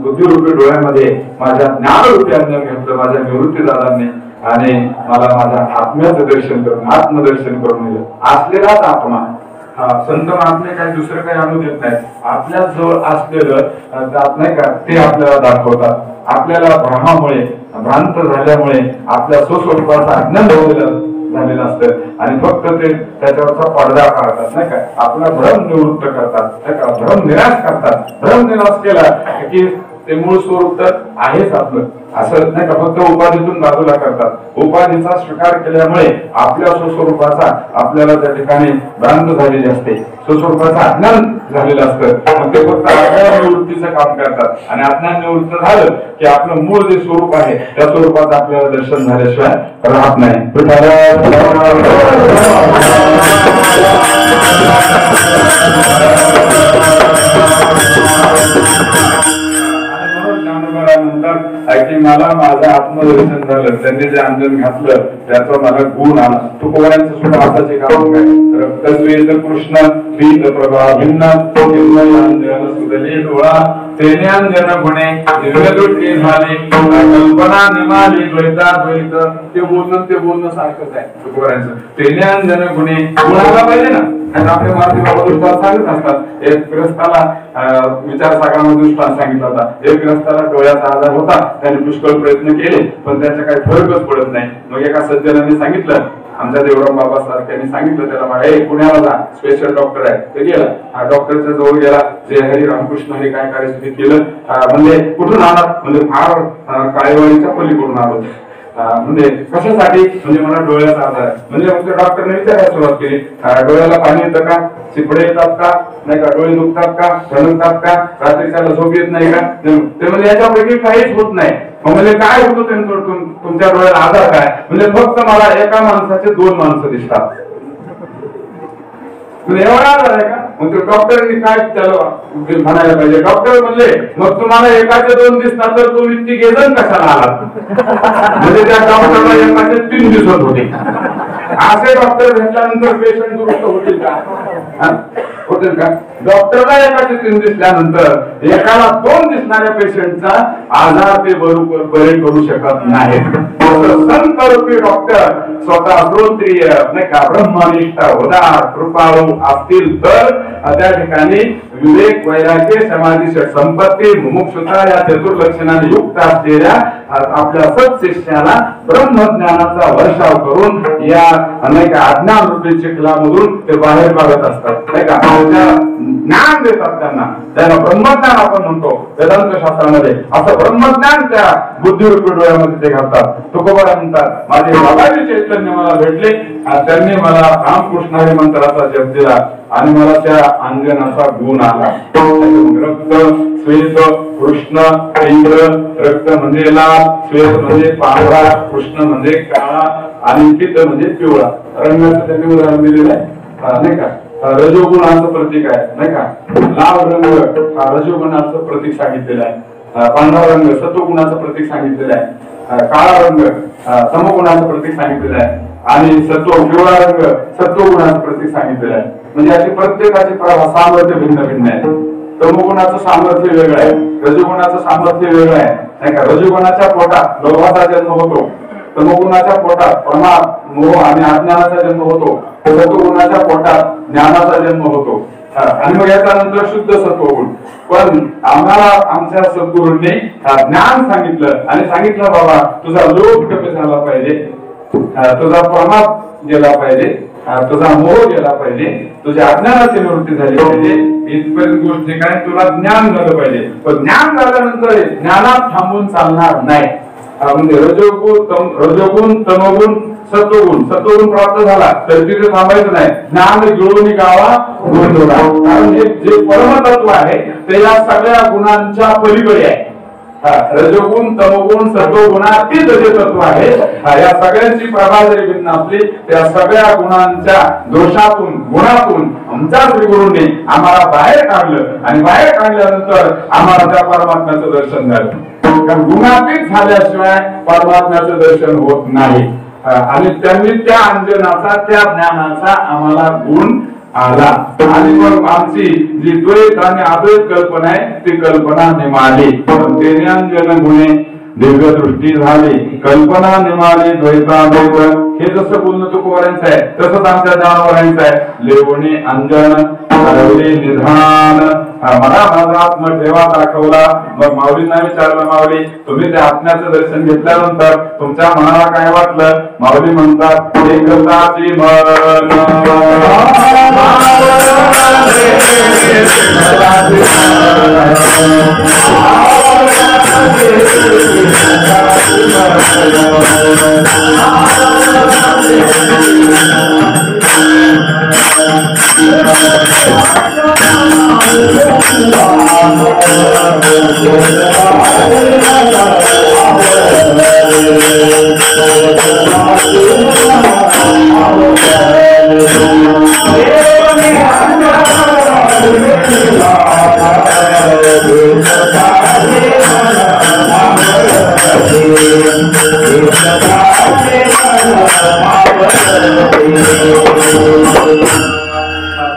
बुद्धिरूपी डोळ्यामध्ये माझ्या ज्ञानरूपी अंजन घेतलं माझ्या निवृत्ती दादांनी आणि मला माझ्या आत्म्याचं दर्शन करून आत्मदर्शन करून दिलं. असलेलाच आत्मा हा संत महात्मे काही दुसरं काही आणू देत नाही. आपल्या जवळ असलेलं त्यात नाही का ते आपल्याला दाखवतात. आपल्याला भ्रमामुळे भ्रांत झाल्यामुळे आपल्या स्वस्वरूपाचा अज्ञान झालेलं असतं आणि फक्त ते त्याच्यावरचा पडदा काढतात नाही का, आपला भ्रम निवृत्त करतात नाही का, भ्रम निराश करतात. भ्रम निराश केला की ते मूळ स्वरूप तर आहेच आपलं असं नाही का, फक्त उपाधीतून बाजूला करतात. उपाधीचा स्वीकार केल्यामुळे आपल्या स्वस्वरूपाचा आपल्याला त्या ठिकाणी भ्रांत झालेली असते, स्वस्वरूपाचं अज्ञान झालेलं असतं. मग ते फक्त अज्ञान निवृत्तीचं काम करतात आणि अज्ञान निवृत्त झालं की आपलं मूळ जे स्वरूप आहे त्या स्वरूपाचं आपल्याला दर्शन झाल्याशिवाय राहत नाही. की मला माझं आत्मदर्शन झालं, त्यांनी जे अंजन घातलं त्याचा मला गुण आला. तुकोबारांचं सुद्धा हाताचे काम काय, रक्तस्वेद कृष्ण पीत प्रभा भिन्न सुदले डोळा तेने अंजन गुणे दिव्यदृष्टी झाली कल्पना निमाली द्वैताद्वैत. ते बोलणं सारखंच आहे तुकोबारांचं. तेने अंजन गुणे गुण आला पाहिजे ना. आपल्या मराठी बाबा दृष्टांत सांगत असतात. एक ग्रस्ताला विचार सागरामध्ये दृष्टांत सांगितला होता. एक ग्रस्ताला डोळ्याचा आजार होता, त्याने पुष्कळ प्रयत्न केले पण त्याचा काही फरकच पडत नाही. मग एका सज्जनाने सांगितलं, आमच्या देवराम बाबा सारख्याने सांगितलं त्याला, पुण्याला जा, स्पेशल डॉक्टर आहे. ते गेला, डॉक्टरच्या जवळ गेला. जे हरी रामकृष्ण हे काय कार्य केलं, म्हणजे कुठून आला, म्हणजे फार काळेवाडीच्या पलीकडून आलो. म्हणजे कशासाठी, म्हणजे मला डोळ्याचा आजार आहे. म्हणजे मग त्या डॉक्टरने विचारायला सुरुवात केली, डोळ्याला पाणी येतं का, चिपडे येतात का, नाही का, डोळे दुखतात का, ठणकतात का, रात्रीच्याला झोप येत नाही का. ते म्हणजे याच्यापैकी काहीच होत नाही. म्हणजे काय होतं त्यांचं, तुमच्या डोळ्याला आजार काय, म्हणजे फक्त मला एका माणसाचे 2 माणसं दिसतात. एवढा आजार आहे का. मग ते डॉक्टरनी काय त्याला म्हणायला पाहिजे. डॉक्टर म्हणले, मग तुम्हाला एकाचे 2 दिसतात तर तुम्ही तिघेजण कशाला आलात. म्हणजे त्या डॉक्टरला एकाचे 3 दिसत होते. असे डॉक्टर भेटल्यानंतर पेशंट दुरुस्त होतील का, होतील का. डॉक्टरला एकाचे 3 दिसल्यानंतर एकाला 2 दिसणाऱ्या पेशंटचा आजार ते बरे करू शकत नाहीत. संत रूपी डॉक्टर स्वतः श्रोत्रिय नाही का, ब्रह्मनिष्ठ उदार कृपाळू असतील तर त्या ठिकाणी विवेक वैराग्य समाधी संपत्ती मुमुक्षुता या चतुर्लक्षणाने युक्त असलेल्या आपल्या सत्शिष्याला ब्रह्मज्ञानाचा वर्षाव करून या अनेक अज्ञान रूपी चिखलामधून ते बाहेर काढत असतात नाही का. ज्ञान देतात त्यांना ब्रह्मज्ञान आपण म्हणतो वेदांत शास्त्रामध्ये. असं ब्रह्मज्ञान त्या बुद्धिरूपी डोळ्यामध्ये ते घालतात. तुकोबारा म्हणतात, माझे बाबाजी चैतन्य मला भेटले, त्यांनी मला रामकृष्ण हरी मंत्राचा जप दिला आणि मला त्या अंजनाचा गुण आला. रक्त श्वेत कृष्ण इंद्र, रक्त म्हणजे लाल, श्वेत म्हणजे पांढरा, कृष्ण म्हणजे काळा आणि पीत म्हणजे पिवळा. रंगाचं त्यांनी उदाहरण दिलेलं आहे नाही का. रजोगुणाचं प्रतीक आहे नाही का. लाल रंग हा रजोगुणाचं प्रतीक सांगितलेलं आहे. पांढरा रंग सत्वगुणाचं प्रतीक सांगितलेलं आहे. काळा रंग तमोगुणाचं प्रतीक सांगितलेलं आहे आणि पिवळा रंग सत्वगुणाचं प्रतीक सांगितलेलं आहे. म्हणजे अशी प्रत्येकाची सामर्थ्य भिन्न भिन्न आहे. तमोगुणाचं सामर्थ्य वेगळं आहे, रजोगुणाचं सामर्थ्य वेगळं आहे नाही का. रजोगुणाच्या पोटात लोभाचा जन्म होतो, तमोगुणाच्या पोटात प्रमाद मोह आणि अज्ञानाचा जन्म होतो, सत्वगुणाच्या पोटात ज्ञानाचा जन्म होतो आणि मग याच्यानंतर शुद्ध सत्वगुण. पण आम्हाला आमच्या सद्गुरूंनी ज्ञान सांगितलं आणि सांगितलं, बाबा तुझा लोभ कमी झाला पाहिजे, तुझा प्रमाद गेला पाहिजे, तुझा मोह गेला पाहिजे, तुझ्या अज्ञानाची निवृत्ती झाली पाहिजे. इथपर्यंत गोष्टी काय, तुला ज्ञान झालं पाहिजे. पण ज्ञान झाल्यानंतर ज्ञानात थांबून चालणार नाही. म्हणजे रजोगुण तमोगुण सत्वगुण प्राप्त झाला तर तिथे थांबायचं नाही. ज्ञान गिळून गावा गोंधळा. कारण जे परमतत्व आहे ते या सगळ्या गुणांच्या पलीकडे आहे. रजोगुण तमोगुण सत्वगुणातीत जे तत्व आहे, या सगळ्यांची प्रभा जरी भिन्न असली त्या सगळ्या गुणांच्या दोषातून गुणातून आमच्या श्रीगुरूंनी आम्हाला बाहेर काढलं आणि बाहेर काढल्यानंतर आम्हाला त्या परमात्म्याचं दर्शन झालं. कारण गुणातीत झाल्याशिवाय परमात्म्याचं दर्शन होत नाही. आणि त्यांनी त्या अंजनाचा त्या ज्ञानाचा आम्हाला गुण आला आणि मग आमची जी द्वैत आणि अद्वैत कल्पना आहे ती कल्पना निमाली. तेने अंजन गुणे दिव्य दृष्टी झाली कल्पना निमाली द्वैतामृत. हे जसं बोलणं तुकोबारांचं आहे तसंच आमच्या जनावरांचं आहे. लेवणे अंजन हरवले निधान. मला माझा आत्मा ठेवा दाखवला. मग माऊलींना विचारलं, माऊली तुम्ही त्या आत्म्याचं दर्शन घेतल्यानंतर तुमच्या मनाला काय वाटलं? माऊली म्हणतात एकताची मन.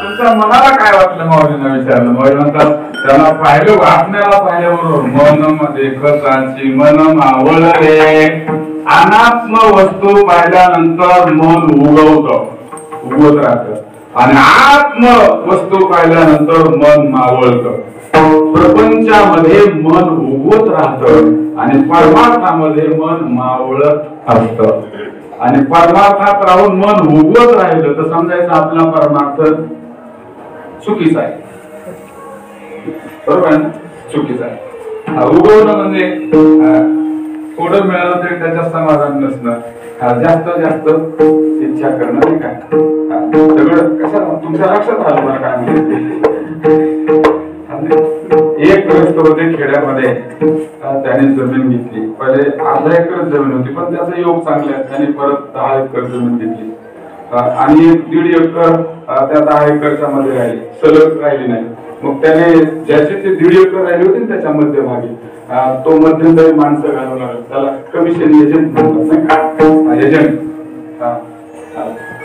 तुमच्या मनाला काय वाटलं? माऊलींना विचारलं. माऊली म्हणतात त्याला पाहिलं आत्म्याला पाहिल्याबरोबर मन मध्ये कसाची मन मावळ रे. अनात्म वस्तू पाहिल्यानंतर मन उगवत राहत आणि आत्म वस्तू पाहिल्यानंतर मन मावळत. प्रपंचामध्ये मन उगवत राहत आणि परमार्थामध्ये मन मावळत असत. आणि परमार्थात राहून मन उगवत राहिलं तर समजायचं आपला परमार्थ चुकीचा आहे. बरोबर ना? चुकीचा आहे. उगवणं म्हणजे थोडं मिळालं तरी त्याच्यात समाधान नसणं, जास्त इच्छा करणं नाही का? सगळं कसं तुमच्या लक्षात आलं मला काय म्हणते. एक ग्रस्त होते खेड्यामध्ये. त्याने जमीन घेतली. पहिले अर्धा एकर जमीन होती पण त्याचा योग चांगला आहे. त्याने परत 10 एकर जमीन घेतली आणि 1.5 एकर त्या 10 एकरच्या मध्ये राहिली, सलग राहिली नाही. मग त्याने ज्याची ते 1.5 एकर राहिली होती त्याच्या मध्यभागी तो मध्यंतरी माणसं घालवून लागला. त्याला कमिशन एजंट म्हणतात. एजंट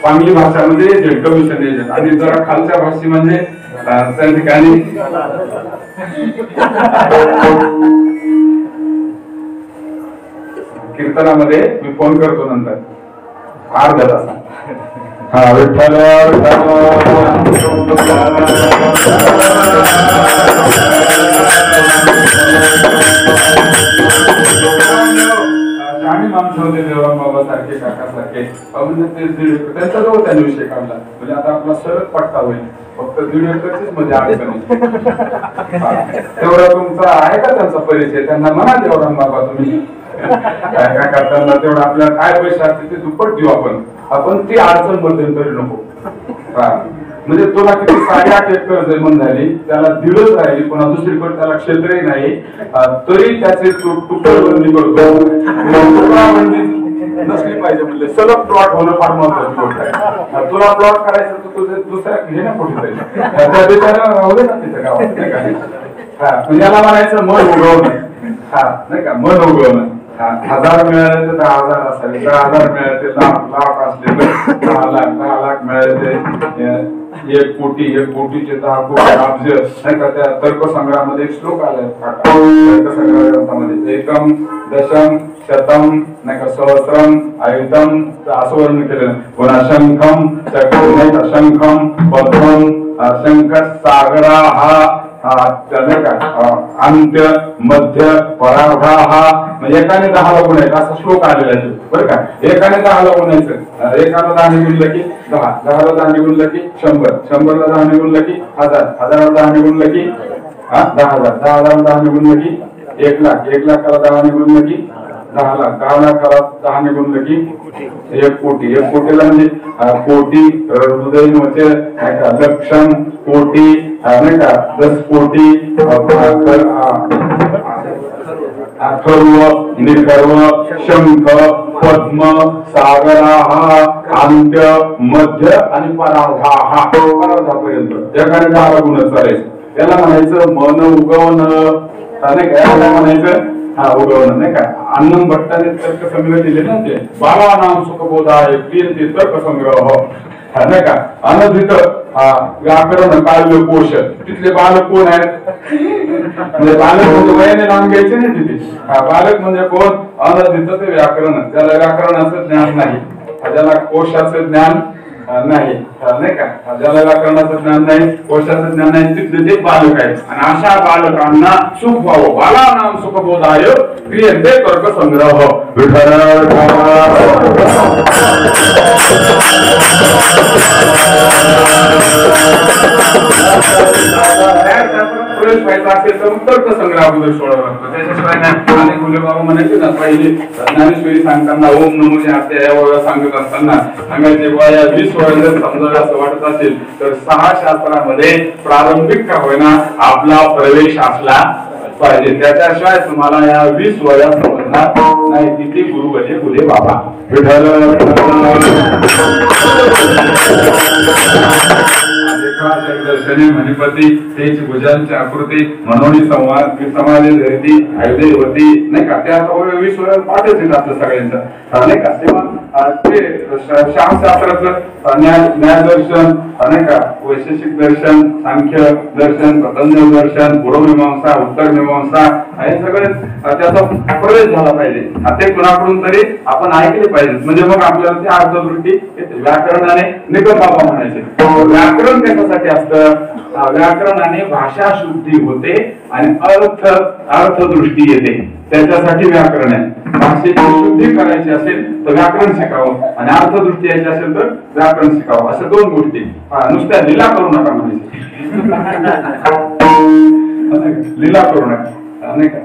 चांगली भाषा म्हणजे एजंट, कमिशन एजंट. आणि जरा खालच्या भाषी म्हणजे त्या ठिकाणी कीर्तनामध्ये मी फोन करतो नंतर अर्धा तास. हा विठ्ठल शहाणी माणसं होते देवराम बाबा सारखे, काका सारखे. म्हणजे त्यांच्याजवळ त्याने विषय काढला. म्हणजे आता आपला सरळ पट्टा होईल. फक्त 1.5 एकरचीच म्हणजे अडचण. तेवढा तुमचा आहे का त्यांचा परिचय? त्यांना म्हणा देवराम बाबा तुम्ही काय काय करताना तेवढं आपल्याला काय पैसे असते ते दुप्पट देऊ आपण ती अडचण मध्यंतरी नको. म्हणजे तुला किती 8.5 एकर जमीन झाली, त्याला दिलंच राहिली, पुन्हा दुसरीकडे त्याला क्षेत्रही नाही, तरी त्याचे तुकडबंदी करतो. तुकडाबंदी नसली पाहिजे. म्हणजे सलग प्लॉट होणं फार महत्वाची गोष्ट आहे. तुला प्लॉट करायचं तर तुझे दुसऱ्या घे ना कुठे तरी, त्या देशाला राहू दे ना तिथं गावात नाही का? म्हणजे याला म्हणायचं मन उगवणं. नाही का? मन उगवणं. 1000 मिळाले तर 10,000 असावे, 10,000 मिळाले ते लाख असले तर 10 लाख मिळाले ते 1 कोटी, 1 कोटीचे 10 कोटी अब्ज नाही का? त्या तर्कसंग्रहामध्ये एक श्लोक आलाय तर्कसंग्रह ग्रंथामध्ये. एकम दशम शतम नाही का सहस्रम अयुतम असं वर्णन केलं. पुन्हा शंखम नाही का शंखम पद्मम शंख सागरा हा अंत्य मध्य परार्धा हा. म्हणजे एकाने 10 गुण आहेत असा श्लोक आलेला आहे बरं का? एकाने 10 गुणायचं. एकाला 10 गुणलं की 10, 10ला 10 गुणलं की 100, 100ला 10 गुणलं की 1000, 1000ला 10 गुणलं की 10,000, 10,000ला 10 गुणलं की 1 लाख, 1 लाखाला 10 गुणलं की 10 लाख, 10 लाखाला 10 गुणलं की 1 कोटी, 1 कोटीला म्हणजे कोटी हृदय म्हणजे लक्षण कोटी नाही का 10 कोटी अथर्व निर्गर्व शंख पद्म सागरा हा अंत्य मध्य आणि परार्धा हा. परार्धापर्यंत एकाने 10 गुण चालायचं. त्याला म्हणायचं मन उगवणं नाही का? याला म्हणायचं उगवणं नाही का? अण्णम भट्टाने तर्क संग्रह दिले ना ते. बाळा नाम सुखबोध आहे प्रियंती तर्क संग्रह. नाही का. अनधित व्याकरण काव्य कोश तिथले बालक कोण आहेत म्हणजे बालक म्हणजे वयाने नाम घ्यायचे नाही तिथे. बालक म्हणजे कोण अनधित ते व्याकरण ज्याला व्याकरणाचं ज्ञान नाही, ज्याला कोशाचं ज्ञान नाही, नाही का, ज्याला व्याकरणाचं ज्ञान नाही, कोशाचं ज्ञान नाही, तिथले ते बालक आहेत. आणि अशा बालकांना सुख व्हावं बाला नाम सुख बोधाय क्रियते तर्क संग्रह विठ्ठल प्रवेश व्हायचा असेल तर तर्क संग्रहाबद्दल सोडावं लागतं. त्याच्याशिवाय नाही. आणि गुलेबाबा म्हणायचे ना पहिले ज्ञानेश्वरी सांगताना ओम नमो या सांगत असताना सांगायचे या 20 वळण जर समजावे असं वाटत असेल तर 6 शास्त्रामध्ये प्रारंभिक का होईना आपला प्रवेश असला पाहिजे. त्याच्याशिवाय तुम्हाला या 20 वळ्या समजणार नाही. किती गुरु म्हणजे गुले बाबा विठ्ठल दर्शने मणिपती तेच भुजांची आकृती मनोनी संवाद समाधी धरती अयोध्येवती नाही का. त्या 20 वेळा पाठच येत आपलं सगळ्यांचं नाही का. तेव्हा ते श्यामशास्त्राचं न्यायदर्शन नाही का, वैशेषिक दर्शन, सांख्य दर्शन, पतंजल दर्शन, पूर्वमीमांसा, उत्तर मीमांसा हे सगळे त्याचा प्रवेश झाला पाहिजे. ते कुणाकडून तरी आपण ऐकले पाहिजे म्हणजे मग आपल्याला ती अर्थदृष्टी येते. व्याकरणाने निकम बाबा म्हणायचे व्याकरण कशासाठी असतं. व्याकरणाने भाषा शुद्धी होते आणि अर्थदृष्टी येते. त्याच्यासाठी व्याकरण आहे. भाषेची शुद्धी करायची असेल तर व्याकरण शिकावं आणि अर्थदृष्टी यायची असेल तर व्याकरण शिकावं. अशा 2 गोष्टी. नुसत्या लीला करू नका म्हणायचे. लीला करू नका नाही का.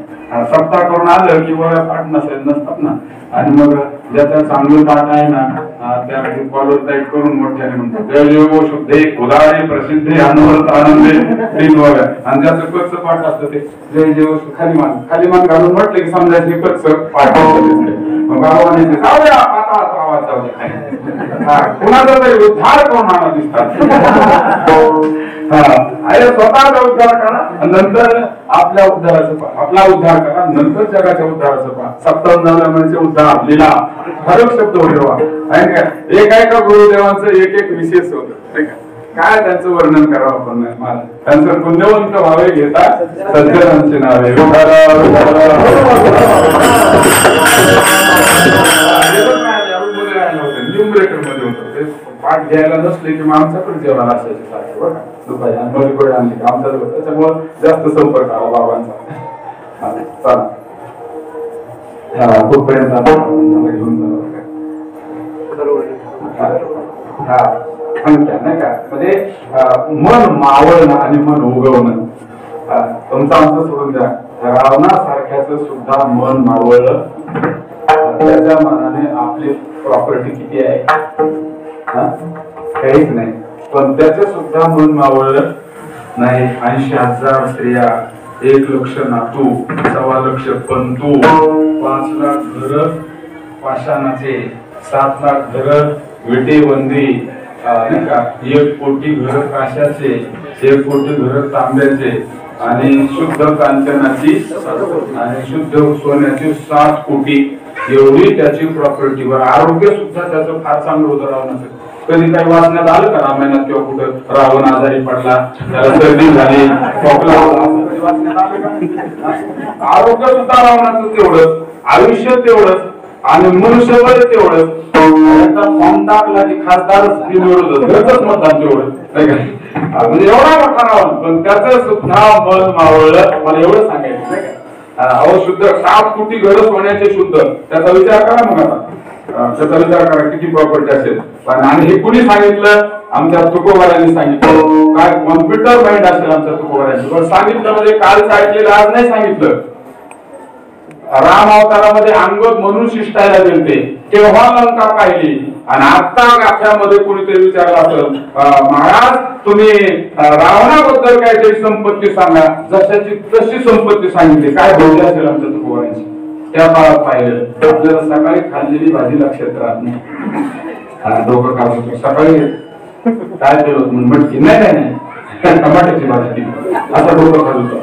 सप्ताह करून आलं की वया पाठ नसतात ना. आणि मग ज्याचं चांगलं पाठ आहे ना त्या कॉलर टाईप करून मोठ्याने म्हणतो जय जय शुद्धे उदारे प्रसिद्धे अनवरत आनंदे 3 वया. आणि ज्याचं कच्च पाठ असतं ते जय जय खालीमान घालून म्हटलं की समजायचं कच्च पाठ. मग बाबाने जाऊया पाताळाचा आवाज जाऊया कुणाचा तरी उद्धार करून आणा दिसतात. अरे स्वतःचा उद्धार करा नंतर आपल्या आपला उद्धार करा नंतर जगाच्या उद्धाराचं पहा. 57 म्हणजे उद्धार लीला फरक शब्द ठेवा. एका गुरुदेवांचं एक विशेष होतं काय त्यांचं वर्णन करावं आपण मला. त्यांचं पुण्यवंत व्हावे घेता सज्जनांचे नावे न्यूमरेटर मध्ये होतं ते. पाठ घ्यायला नसले की आमच्याकडे जेवणाला असायचे सारखे बघा दुपारी आणि बळीकडे आणले की आमच्या त्याच्यामुळे जास्त संपर्क आला बाबांचा. चला कुठपर्यंत घेऊन नाही का म्हणजे मन मावळणं आणि मन उगवणं. तुमचं आमचं सोडून द्या. रावणासारख्याच सुद्धा मन मावळलं. त्याच्या मनाने आपली प्रॉपर्टी किती आहे काहीच नाही पण त्याचं सुद्धा मन मावळलं नाही. 80,000 स्त्रिया 1 लक्ष नातू 1.25 लाख पंतू 5 लाख घर पाषाणाचे 7 लाख घर विटेबंदी नाही का. 1 कोटी घर काशाचे 1 कोटी घर तांब्याचे आणि शुद्ध कांचनाची आणि शुद्ध सोन्याची 7 कोटी एवढी त्याची प्रॉपर्टी. वर आरोग्य सुद्धा त्याचं फार चांगलं होतं रावणाचं. कधी काही वाचण्यात आलं का रामायणात किंवा कुठं रावण आजारी पडला त्याला सर्दी झाली खोकला वाचण्यात आलं का. आरोग्य सुद्धा रावणाचं तेवढंच आयुष्य तेवढंच आणि मनुष्यबळ तेवढंच. फॉर्म टाकला की खासदारच निवडत मतदान तेवढं नाही का. म्हणजे एवढा मोठा रावण पण त्याचं सुद्धा मन मावळलं. मला एवढं सांगायचं नाही का. अहो शुद्ध 7 कोटी घर सोन्याचे शुद्ध त्याचा विचार करा. मग आता त्याचा विचार करा किती प्रॉपर्टी असेल. आणि हे कुणी सांगितलं आमच्या तुकोबारांनी सांगितलं. काय कॉम्प्युटर माइंड असेल आमच्या तुकोबारांनी पण सांगितलं म्हणजे काल ऐकलेलं आज नाही सांगितलं. राम अवतारामध्ये अंगद म्हणून शिष्टायला गेलते तेव्हा लंका पाहिली आणि आता गाथ्यामध्ये कुणीतरी विचारलं असेल महाराज तुम्ही रावणाबद्दल काहीतरी संपत्ती सांगा. जशाची तशी संपत्ती सांगितली. काय बोलली असेल आमच्या तुकोबारांची त्या काळात पाहिलं. आपल्याला सकाळी खाल्लेली भाजी लक्षात राहत नाही. डोकं काढतो सकाळी काय केलं म्हणून मटकी नाही टमाट्याची भाजी असं डोकं खाल्लं.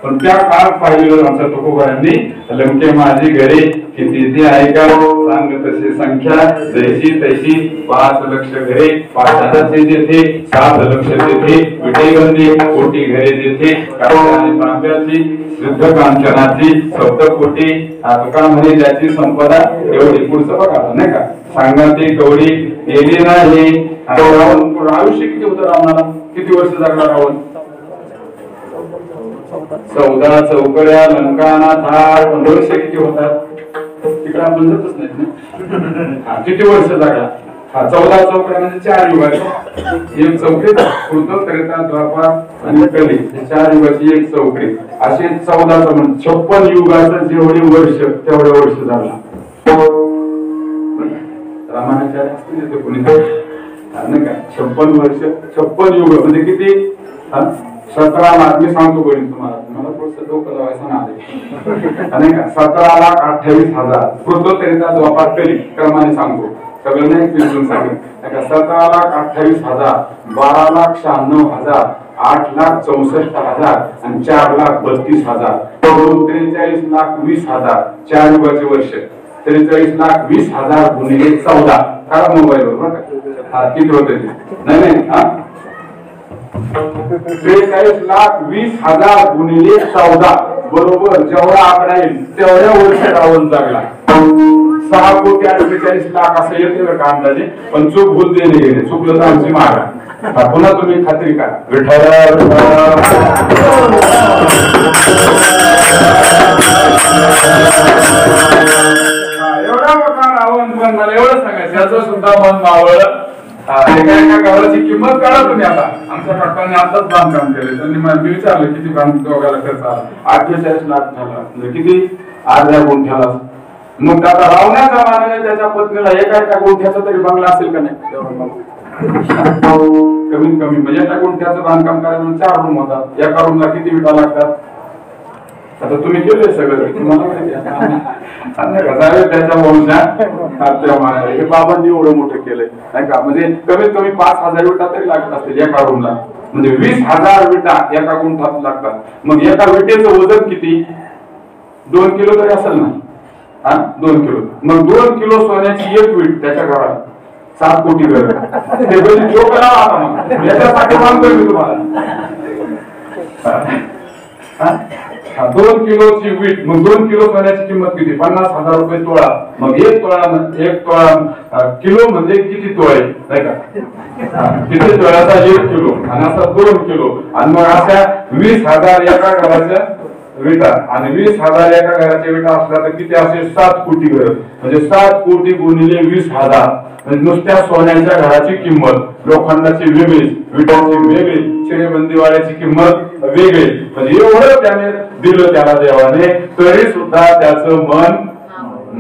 पण त्या काळात पाहिलेलं आमच्या तुकोबांनी लंके माझी घरे किती आहे का सांग तशी संख्या जैशी तैशी 5 लक्ष घरे 5,000 जेथे 7 लक्ष तेथे विटेबंदी कोटी घरे जेथे आणि तांब्याची शुद्ध कांचनाची 7 कोटी तुका म्हणे ज्याची संपदा एवढी पुढचं बघा नाही का सांगा ती गौरी गेली नाही रावण आयुष्य किती होतं रावणाला किती वर्ष जगला रावण 14 चौकड्या लंकाना थाट 15 किती होतात तिकडे आपण जातच नाही किती वर्ष जगला 14 चौकड्या म्हणजे 4 युगाची एक चौकडी कृत त्रेता द्वापार आणि कली 4 युगाची एक चौकडी असे 14 म्हणजे 56 युगाचं जेवढे वर्ष तेवढे वर्ष झाला रामायणाच्या असतील कोणी नाही का 56 वर्ष 56 युग म्हणजे किती 17 लाख मी सांगतो कोणी तुम्हाला मला थोडस डोकं लावायचं नाही का 17,28,000 कृतोत्तरीचा द्वापार कली क्रमाने सांगतो सगळं नाही पिंजून सांगेल 17,28,000 12,96,000 8,64,000 आणि 4,32,000 43,20,000 4 युगाचे वर्ष 43,20,000 गुणिले 14 काढा मोबाईल वर किती होते नाही हा 43,20,000 गुणिले 14 बरोबर जेवढा आकडा येईल तेवढ्या वर्ष रावण जगला 6,48,00,000 असं येते बरं का अंदाजे पण चूक भूल देणे गेले चुकलं तर आमची मागा पुन्हा तुम्ही खात्री करा विठ्ठल एवढा मोठा रावण पण मला एवढं सांगायचं याचं सुद्धा मन मावळलं एका गावाची किंमत काढा तुम्ही आता आमच्या काकांनी आताच बांधकाम केले त्यांनी मी विचारलं किती दोघाला खर्च आला 48 लाख झाला म्हणजे किती अर्ध्या गुंठ्याला मग आता रावण्याच्या मानाने त्याच्या पत्नीला एका गुंठ्याचा तरी बंगला असेल का नाही कमीत कमी म्हणजे एका गुंठ्याचं बांधकाम करायचं 4 रूम होतात एका रूमला किती विटा लागतात आता तुम्ही केले सगळं तुम्हाला त्याच्या वंशा हे बाबांनी एवढं मोठं केलंय नाही का म्हणजे कमीत कमी 5,000 विटा तरी लागत असतील एका रूमला म्हणजे 20,000 विटा एका गुंठात लागतात मग एका विटेचं वजन किती 2 किलो तरी असेल ना 2 किलो मग 2 किलो सोन्याची एक वीट त्याच्या घरात 7 कोटी घर हे म्हणजे जो करा आता मग याच्यासाठी मानतोय मी तुम्हाला 2 किलोची वीट मग 2 किलो सोन्याची किंमत किती 50,000 रुपये तोळा मग एक तोळा किलो म्हणजे किती तोळे नाही का किती तोळ्याचा 1 किलो आणि असा 2 किलो आणि मग अशा 20,000 एका घराच्या विटा आणि 20,000 एका घराच्या विटा असल्या तर किती असे 7 कोटी घर म्हणजे 7 कोटी गुणिले 20,000 म्हणजे नुसत्या सोन्याच्या घराची किंमत लोखंडाची वेगळी विटाची वेगळी चिरेबंदीवाल्याची किंमत वेगळी म्हणजे एवढं त्याने दिलं त्याला देवाने तरी सुद्धा त्याचं मन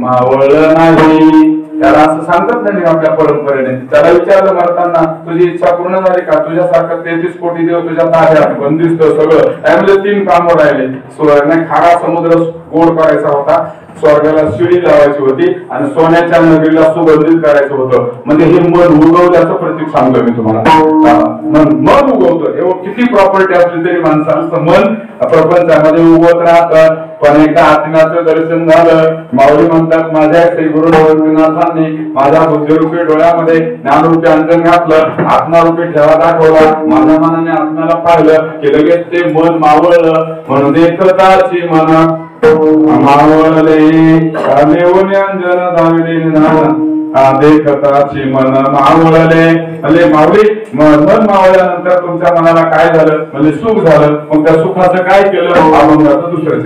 मावळलं नाही त्याला असं सांगत नाही आपल्या परंपरेने त्याला विचारलं मरताना तुझी इच्छा पूर्ण झाली का तुझ्यासारखं 33 कोटी देव तुझ्या ताब्यात बंदिस्त सगळं त्यामध्ये 3 कामं राहिले खारा समुद्र गोड करायचा होता स्वर्गाला शिडी लावायची होती आणि सोन्याच्या नगरीला सुगंधित करायचं होतं म्हणजे हे मन उगवल्याचं प्रतीक सांगतो मी तुम्हाला मन उगवतं एवढं किती प्रॉपर्टी असली तरी माणसाचं मन प्रपंचामध्ये उगवत राहतं पण एकदा आत्म्याचं दर्शन झालं माऊली म्हणतात माझ्या श्री गुरु गोरक्षनाथांनी माझ्या बुद्धिरूपी डोळ्यामध्ये ज्ञानरूपी अंजन घातलं आत्मारूपी ठेवा दाखवला माझ्या मनाने आत्म्याला पाहिलं की लगेच ते मन मावळलं म्हणून देखताची मन मावळले देऊन अंजन दाविले देखताची मन मावळले म्हणजे माऊली मन मावळल्यानंतर तुमच्या मनाला काय झालं म्हणजे सुख झालं मग त्या सुखाचं काय केलं अभंगाचं दुसरं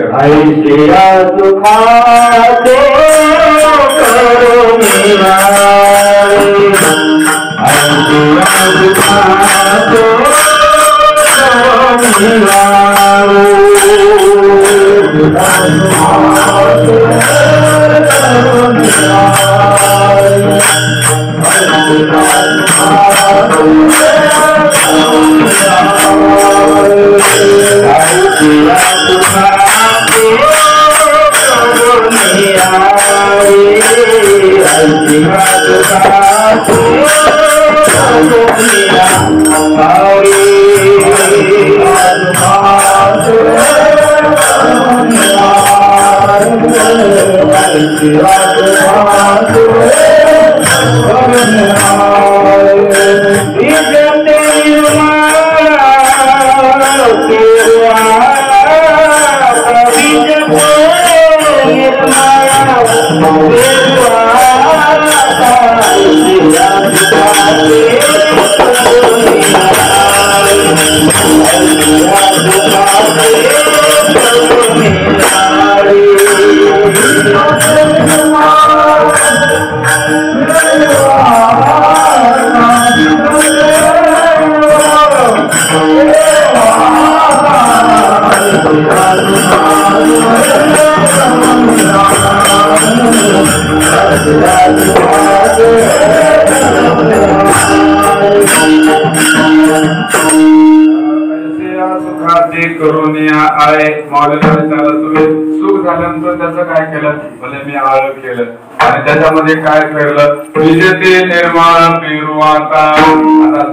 करून आळे माऊलीला विचारलं तुम्ही सुख झाल्यानंतर त्याचं काय केलं? म्हणजे मी आळ केलं आणि त्याच्यामध्ये काय केलं? बीजते निर्माण पेरू आता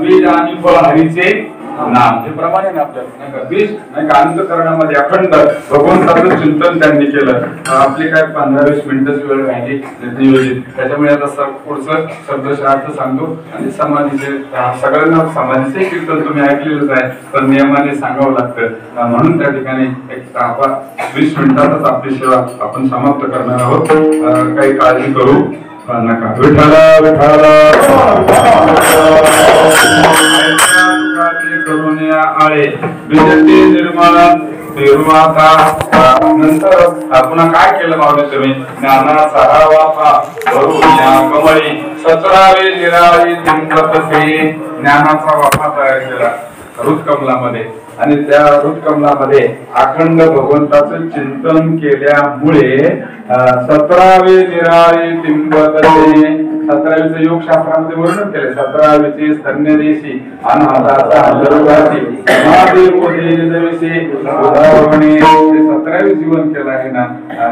बीज आणि फळ हरीचे नाम हे प्रमाणे ना आपल्याला नाही का बीज नाही का अंतःकरणामध्ये अखंड भगवंताचं चिंतन त्यांनी केलं. आपली काय 15-20 मिनिटच वेळ राहिली नियोजित, त्याच्यामुळे आता पुढचं शब्दशास्त्र सांगतो आणि समाधीचे सगळ्यांना समाधीचे कीर्तन तुम्ही ऐकलेलंच आहे पण नियमाने सांगावं लागतं म्हणून त्या ठिकाणी एक 10-20 मिनिटातच आपली सेवा आपण समाप्त करणार आहोत. काही काळजी करू नका. विठ्ठला विठ्ठला करून आळे बीजते निर्माण पेरुमाता. नंतर पुन्हा काय केलं मावळे तुम्ही? ज्ञानाचा वाफा भरून या कमळी 17वे निराळी तिंबतसे ज्ञानाचा वाफा तयार केला हृदकमलामध्ये आणि त्या हृदकमलामध्ये अखंड भगवंताचं चिंतन केल्यामुळे 17वे निराळी तिंबतसे 17वेचं योग शास्त्रामध्ये वर्णन केले. 17वेचे स्तन्यदेशी अनाथाचा हल्लरुगाची महादेव उदयदेशी उदाहरणे 17वे जीवन केलं आहे ना.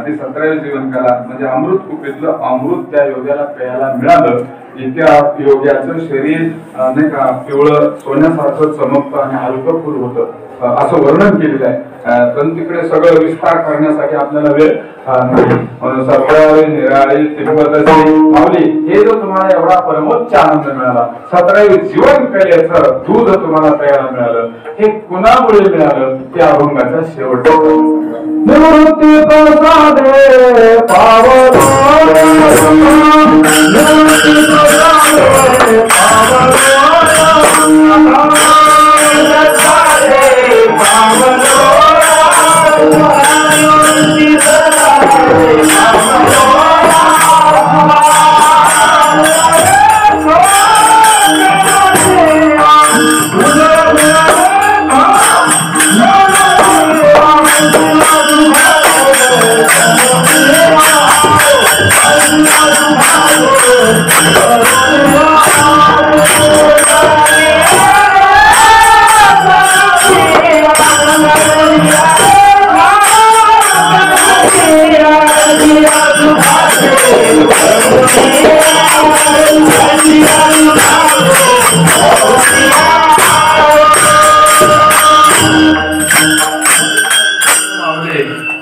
ते 17वे जीवन कला म्हणजे अमृत कुपीतलं अमृत त्या योग्याला प्यायला मिळालं. इतक्या योग्याचं शरीर नाही का पिवळं सोन्यासारखं चमकतं आणि हलकं फुल होतं असं वर्णन केलेलं आहे. पण तिकडे सगळं विस्तार करण्यासाठी आपल्याला वेळ नाही म्हणून 17वे निराळी तिंबतसे माऊली हे जो तुम्हाला एवढा परमोच्च आनंद मिळाला 17वे जीवन कलेचं दूध तुम्हाला प्यायला मिळालं हे कुणामुळे मिळालं? ते अभंगाच्या शेवटचा निवृत्ती प्रसादे पावलो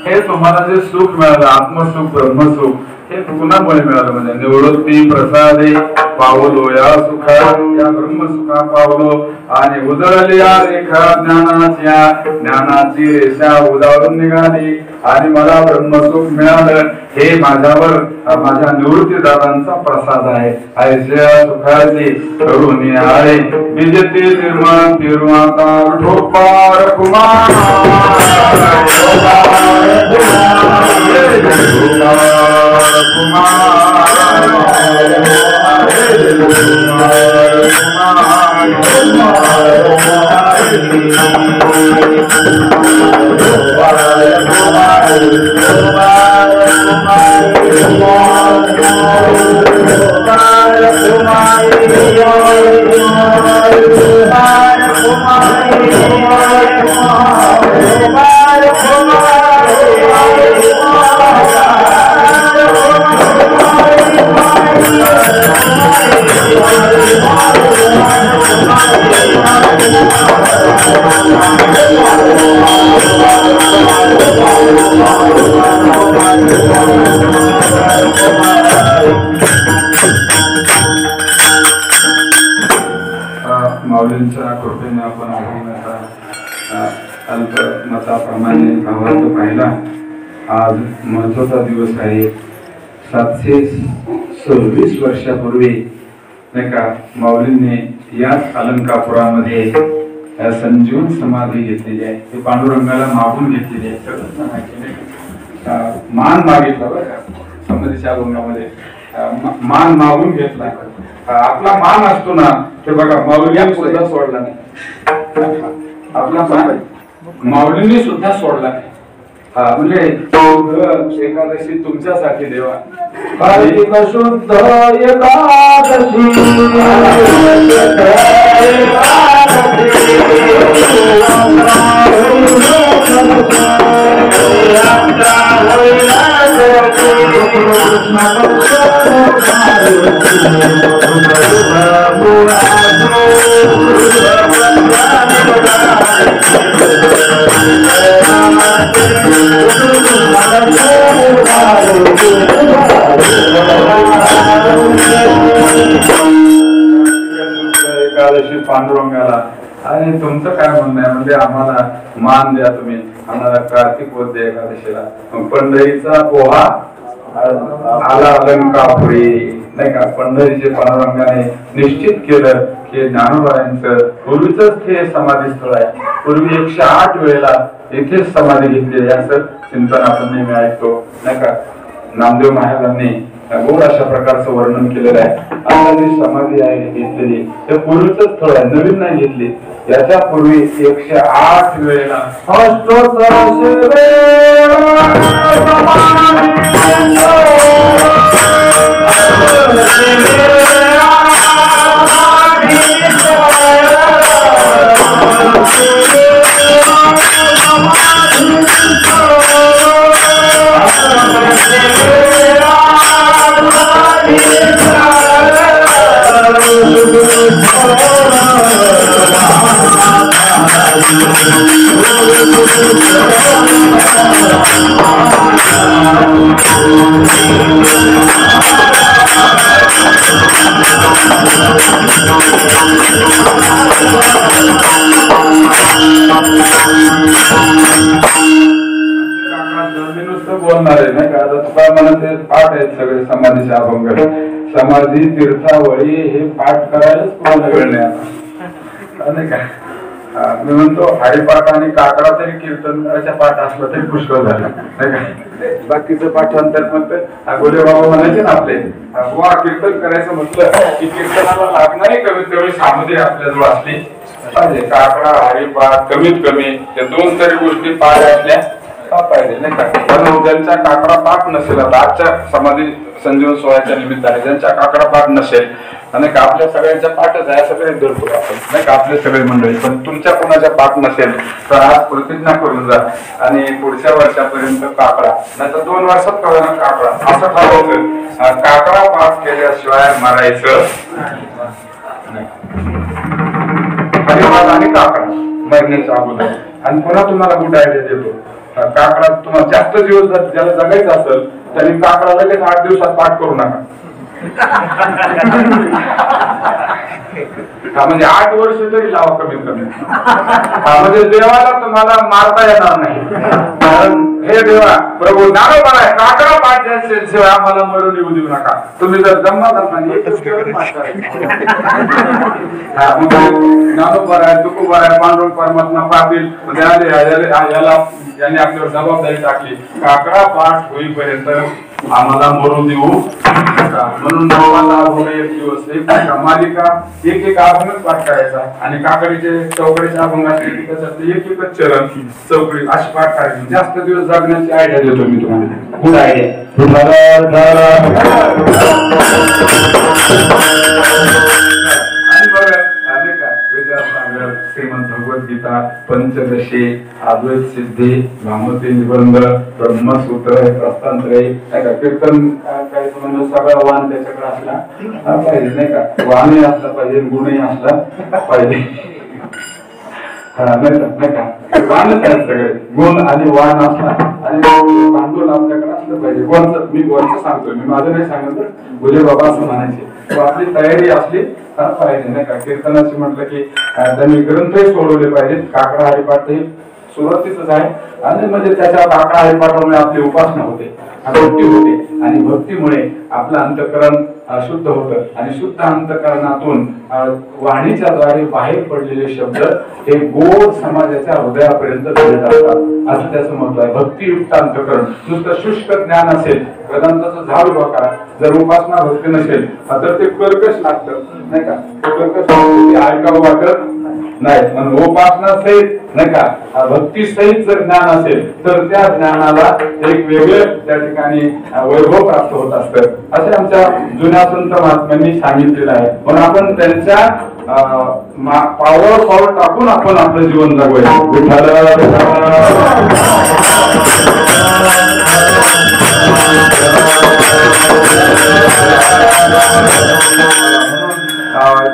हे तुम्हाला जे सुख मिळालं आत्मसुख ब्रह्मसुख हे कुणामुळे मिळालं? म्हणजे निवृत्ती प्रसादे पावलो या सुखा या ब्रह्मसुखा पावलो आणि उजळली या रेखा ज्ञानाची रेषा उजाळून निघाली आणि मला ब्रह्मसुख मिळालं. हे माझ्यावर माझ्या निवृत्ती दादांचा प्रसाद आहे. ऐशा सुखाची करून आळे बीजते निर्माण फिरवाता ठोपार कुमार Thank you. माऊलींच्या कृपेने आपण अल्पमताप्रमाणे भावार्थ पाहिला. आज महत्वाचा दिवस आहे. 726 वर्षापूर्वी नाही का माऊलींनी याच अलंकापुरामध्ये संजीवन समाधी घेतलेली आहे. ते पांडुरंगाला मागून घेतलेली आहे. मान मागितला बरं का समाधीच्या अभंगामध्ये, मान मागून घेतला. आपला मान असतो ना ते बघा माऊलींनी सुद्धा सोडला नाही. आपला मान माऊलींनी सुद्धा सोडला नाही. म्हणजे एकादशी तुमच्यासाठी देवा. शुद्ध एकादशी एकादशी पांडुरंगाला. आणि तुमचं काय म्हणणं आहे म्हणजे आम्हाला मान द्या तुम्ही, आम्हाला कार्तिक वद्य एकादशीला पंढरीचा पोहा आला अलंकापुरी नाही का. पंढरीचे पांडुरंगाने निश्चित केलं की ज्ञानोबांचं पूर्वीच हे समाधी स्थळ आहे. पूर्वी 108 वेळेला इथेच समाधी घेतली असं चिंतन आपण नेहमी ऐकतो नाही का. नामदेव महाराजांनी गोड अशा प्रकारचं वर्णन केलेलं आहे. आता जी समाधी आहे घेतलेली ते पूर्वीच स्थळ आहे, नवीन नाही घेतली. याच्या पूर्वी 108 वेळेला बोलणार आहे नाही का. आता तुका म्हणते पाठ आहेत सगळे समाधीचे अभंग. समाधी तीर्थावळी हे पाठ करायलाच कोणाला वेळ नाही का. मी म्हणतो हरिपाठ आणि काकडा तरी कीर्तनाच्या पाठ असला तरी पुष्कळ झाला नाही का. बाकीचं पाठांतर म्हणतं गोले बाबा म्हणायचे ना आपले वा कीर्तन करायचं म्हटलं की कीर्तनाला लागणारी कमीत कमी सामग्री आपल्याजवळ असली पाहिजे. काकडा हरिपाठ कमीत कमी या 2 तरी गोष्टी पाठ असल्या पाहिजे नाही का. पण ज्यांच्या काकडा पाठ नसेल, आता आजच्या समाधी संजीवन सोहळ्याच्या निमित्ताने ज्यांच्या काकडा पाठ नसेल आणि का आपल्या सगळ्यांच्या पाठच आहे सगळे धरतो आपण नाही का आपले सगळे मंडळी. पण तुमच्या कोणाच्या पाठ नसेल तर आज प्रतिज्ञा करून जा आणि पुढच्या वर्षापर्यंत काकडा नाही तर 2 वर्षात कळणार काकडा असं ठरवलं. काकडा पाठ केल्याशिवाय मारायचं हरिपाठ आणि काकडा मरण्याच्या अगोदर. आणि पुन्हा तुम्हाला गुड आयडिया देतो. काकडा तुम्हाला जास्त दिवस ज्याला जगायचं असेल त्यांनी काकडा लगेच 8 दिवसात पाठ करू नका. म्हणजे 8 वर्ष तरी लावा कमीत कमी. म्हणजे देवाला तुम्हाला मारता येणार नाही. कारण हे देवा प्रभू ज्ञानोबा आहे काकडा पाठ शिवाय आम्हाला मरून येऊ देऊ नका. तुम्ही जर जन्मा ज्ञानोबा आहे तुकोबा आहे पांडुरंग परमात्मा पाटील याला यांनी आपल्यावर जबाबदारी टाकली काकडा पाठ होईपर्यंत आम्हाला मरून देऊ नका. म्हणून नववाला एक दिवस मालिका एक अभंगच पाठ करायचा आणि काकडीचे चौकडीचे अभंग असले एकच चरण चौकडी अशी पाठ करायची. जास्त दिवस जगण्याची आयडिया देतो मी तुम्हाला. Good idea. आणि बघा श्रीमंत भगवद्गीता पंचदशी अद्वैत सिद्धी भामती निबंध ब्रह्मसूत्र प्रस्तांत्र कीर्तन काय तुम्हाला सगळं वाण त्याच्याकडे असला पाहिजे नाही का. वाणही असला पाहिजे गुणही असला पाहिजे नाही का. वाणच आहेत सगळे गुण आणि वाण असला आणि भांडवल आपल्याकडे असलं असलं पाहिजे. मी गोंचं सांगतोय, मी माझं नाही सांगत तर गुले बाबा असं म्हणायचे. आपली तयारी असली पाहिजे नाही का. कीर्तनाची म्हटलं की त्यांनी ग्रंथही सोडवले पाहिजेत. काकडा हरिपाठ हे सुरुवातीच आहे आणि म्हणजे त्याच्या काकडा हरिपाठामुळे आपली उपासना होते, भक्ती होते आणि भक्तीमुळे आपलं अंतःकरण शुद्ध होतं आणि शुद्ध अंतःकरणातून वाणीच्या द्वारे बाहेर पडलेले शब्द हे गोड समाजाच्या हृदयापर्यंत भेटत असतात असं त्याचं महत्व आहे. भक्तियुक्त अंतःकरण. नुसतं शुष्क ज्ञान असेल, वेदांताचं झाड उभा करा, जर उपासना भक्ती नसेल तर ते कर्कश लागतं नाही का. कर्कश ऐकावं वाटत नाही. म्हणून उपासना सहित नाही का भक्ती सहित जर ज्ञान असेल तर त्या ज्ञानाला एक वेगळं त्या ठिकाणी वैभव प्राप्त होत असतं असे आमच्या जुन्या संत महात्म्यांनी सांगितलेलं आहे. म्हणून आपण त्यांच्या पावलावर टाकून आपण आपलं जीवन जगूया. विठ्ठल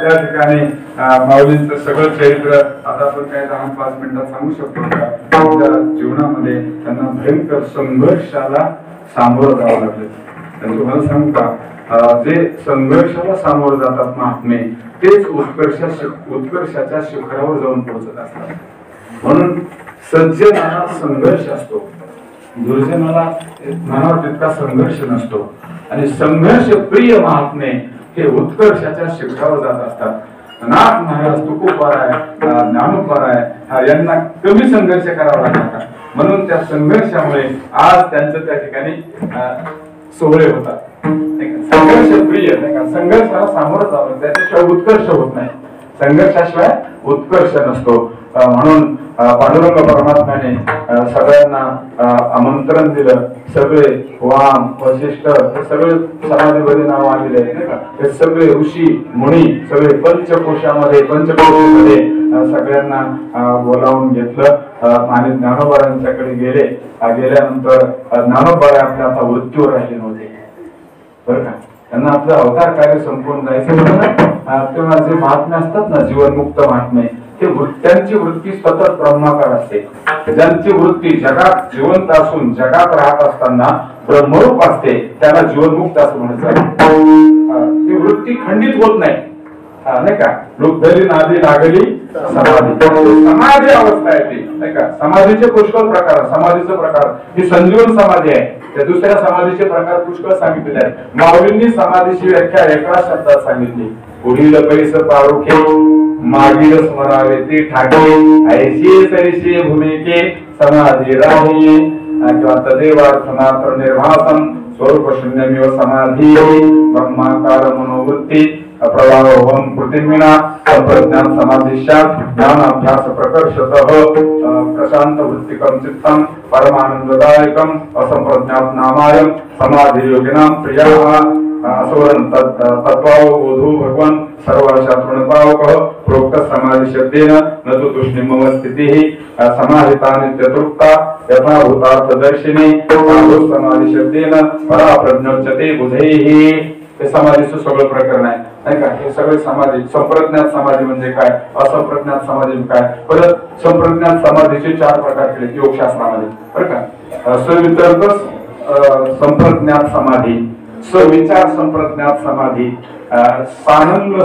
त्या ठिकाणी माऊलींचं सगळं चरित्र आता आपण काय 10-5 मिनिटात सांगू शकतो का. त्यांच्या जीवनामध्ये त्यांना भयंकर संघर्षाला सामोरं जावं लागलं. तुम्हाला सांगू का, जे संघर्षाला सामोरं जातात महात्मे तेच उत्कर्षाच्या शिखरावर जाऊन पोहोचत असतात. म्हणून सज्जनाला संघर्ष असतो, दुर्जनाला मनावर तितका संघर्ष नसतो. आणि संघर्ष प्रिय महात्मे हे उत्कर्षाच्या शिखरावर जात असतात. नाथ महाराज तुकोबाराय, ज्ञानोबाराय यांना कमी संघर्ष करावा लागला. म्हणून त्या संघर्षामुळे आज त्यांचं त्या ठिकाणी सोहळे होतात. संघर्ष प्रिय नाही का. संघर्षाला सामोरं जावं, त्याच्याशिवाय उत्कर्ष होत नाही. संघर्षाशिवाय उत्कर्ष नसतो. म्हणून पांडुरंग परमात्म्याने सगळ्यांना आमंत्रण दिलं. सगळे वाम वशिष्ठ हे सगळे समाधीमध्ये नाव आलेले आहेत नाही का. हे सगळे ऋषी मुनी सगळे पंचकोशामध्ये सगळ्यांना बोलावून घेतलं आणि ज्ञानोबारांच्याकडे गेले. गेल्यानंतर ज्ञानोबारा आपल्या आता वृत्तीवर राहिले नव्हते बरं का. त्यांना आपलं अवतार कार्य संपून जायचं म्हणून तेव्हा जे महात्मे असतात ना, जीवनमुक्त महात्मे, ते त्यांची वृत्ती सतत ब्रह्माकार असते. ज्यांची वृत्ती जगात जिवंत असून जगात राहत असताना ब्रह्मरूप असते त्याला जीवनमुक्त असं म्हणायचं. ती वृत्ती खंडित होत नाही नाही का. लुब्धली नादी लागली समाधी, समाधी अवस्था आहे ती नाही का. समाधीचे पुष्कळ प्रकार, समाधीचे प्रकार ही संजीवन समाधी आहे. त्या दुसऱ्या समाधीचे प्रकार पुष्कळ सांगितलेले आहेत. माऊलींनी समाधीची व्याख्या एका शब्दात सांगितली. पुढील पैस पारुखे मागील स्मरावे ती ठाके, ऐशी तैशी भूमिके समाधी राही किंवा तदेवार्थ मात्र निर्भासन स्वरूप शून्यमेव समाधी ब्रह्माकार मनोवृत्ती प्रवाहोम पृथिवीना संप्रज्ञान समाधिशात ज्ञानाभ्यास प्रकर्षतः प्रशांत वृत्तिकम चित्तम परमानंददायकम असंप्रज्ञात नामायम समाधी योगिनां प्रियाः असवरं तत्त्वावबोधो भगवान सर्वशास्त्रणपावकः प्रोक्त समाधि शब्देन न तु तुष्णिमव स्थितिः समाहितानि चतुर्था यथा भूतार्थदर्शिनी समाधि शब्देन परा प्रज्ञोच्यते बुधैः. हे समाधीचं सगळं प्रकरण आहे नाही का. हे सगळे समाधी. संप्रज्ञात समाधी म्हणजे काय, असंप्रज्ञात समाधी काय. परत संप्रज्ञात समाधीचे 4 प्रकार केले योगशास्त्रामध्ये बरं का. सवितर्क संप्रज्ञात समाधी, सविचार संप्रज्ञात समाधी, सानंद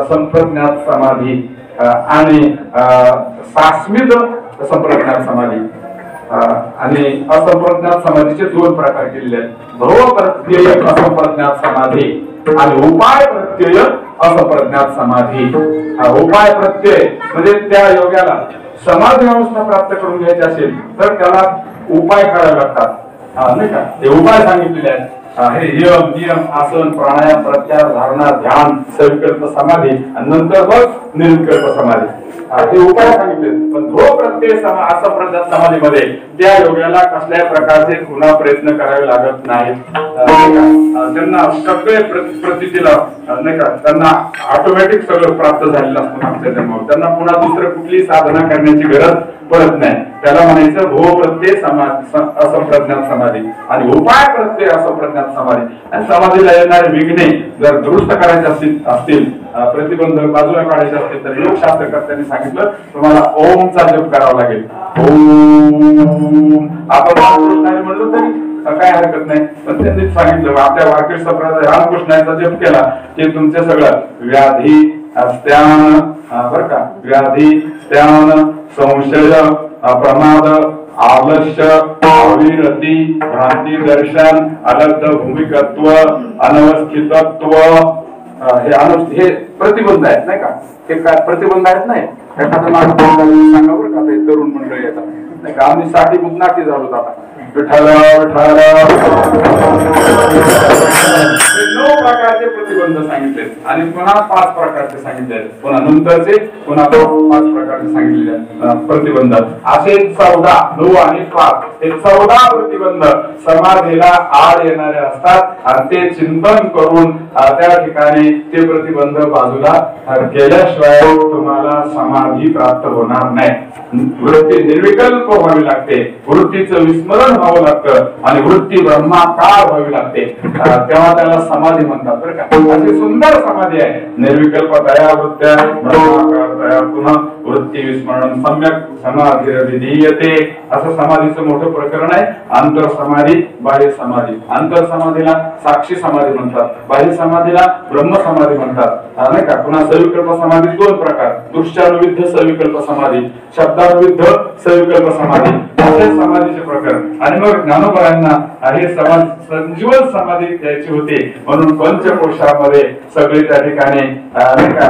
संप्रज्ञात समाधी आणि सास्मित संप्रज्ञात समाधी. आणि असंप्रज्ञात समाधीचे 2 प्रकार केलेले आहेत. भव प्रत्यय असंप्रज्ञात समाधी आणि उपाय प्रत्यय असंप्रज्ञात समाधी. उपाय प्रत्यय म्हणजे त्या योग्याला समाधी अवस्था प्राप्त करून घ्यायची असेल तर त्याला उपाय करावे लागतात नाही का. हे उपाय सांगितलेले आहेत. हे यम नियम आसन प्राणायाम प्रत्याहार धारणा ध्यान संकल्प समाधी आणि नंतर मग निर्विकल्प समाधी हे उपाय सांगितले. पण ध्रुव प्रत्यय असंप्रज्ञात समाधीमध्ये त्या योग्याला कसल्याही प्रकारचे पुन्हा प्रयत्न करावे लागत नाहीत. त्यांना सगळे प्रतितीला नाही का, त्यांना ऑटोमॅटिक सगळं प्राप्त झालेलं असतं मागच्या जन्मावर. त्यांना पुन्हा दुसरं कुठली साधना करण्याची गरज पडत नाही. त्याला म्हणायचं भव प्रत्यय असंप्रज्ञात समाधी आणि उपाय प्रत्यय असंप्रज्ञात ध्यानात समाधी. आणि समाधीला येणारे विघ्ने जर दुरुस्त करायचे असतील प्रतिबंध बाजूला काढायचे असतील तर योगशास्त्रकर्त्यांनी सांगितलं तुम्हाला ओमचा जप करावा लागेल. ओम आपण म्हणलो तरी काय हरकत नाही, पण त्यांनी सांगितलं आपल्या वारकरी संप्रदाय रामकृष्णाचा जप केला की तुमचे सगळं व्याधी स्त्यान बर का व्याधी स्त्यान संशय प्रमाद आलस्य अविरती भ्रांती दर्शन अलब्ध भूमिकत्व अनवस्थितत्व हे प्रतिबंध आहेत नाही का. हे काय प्रतिबंध आहेत नाही. एखादं माणूस सांगा बरं का ते तरुण मंडळी येतात नाही का. आम्ही साठी मुक्नाटी झालो आता विठ्ठल विठ्ठल 9 प्रकारचे प्रतिबंध सांगितले आणि पुन्हा 5 प्रकारचे सांगितले. पुन्हा नंतरचे पुन्हा 5 प्रकारचे सांगितलेले प्रतिबंध असे 14 9 आणि 5 हे 14 प्रतिबंध समाधीला आड येणारे असतात आणि ते चिंतन करून त्या ठिकाणी ते प्रतिबंध बाजूला केल्याशिवाय तुम्हाला समाधी प्राप्त होणार नाही. वृत्ती निर्विकल्प व्हावी लागते, वृत्तीचं विस्मरण व्हावं लागतं आणि वृत्ती ब्रह्माकार व्हावी लागते, तेव्हा त्याला समाधी म्हणतात बरं का. अशी सुंदर समाधी आहे. निर्विकल्प तया वृत्त्या ब्रह्माकार तया पुन्हा वृत्ती विस्मरण सम्यक समाधी विधीयते असं समाधीचं मोठं प्रकरण आहे. आंतर समाधी बाह्य समाधी. आंतर समाधीला साक्षी समाधी म्हणतात, बाह्य समाधीला ब्रह्म समाधी म्हणतात नाही का. पुन्हा सविकल्प समाधी 2 प्रकार, दृश्यानुविद्ध सविकल्प समाधी, शब्दानुविद्ध सविकल्प समाधी असे समाधीचे प्रकार. आणि मग ज्ञानोबांना हे समाधी संजीवन समाधी द्यायची होती म्हणून पंचकोशामध्ये सगळे त्या ठिकाणी नाही का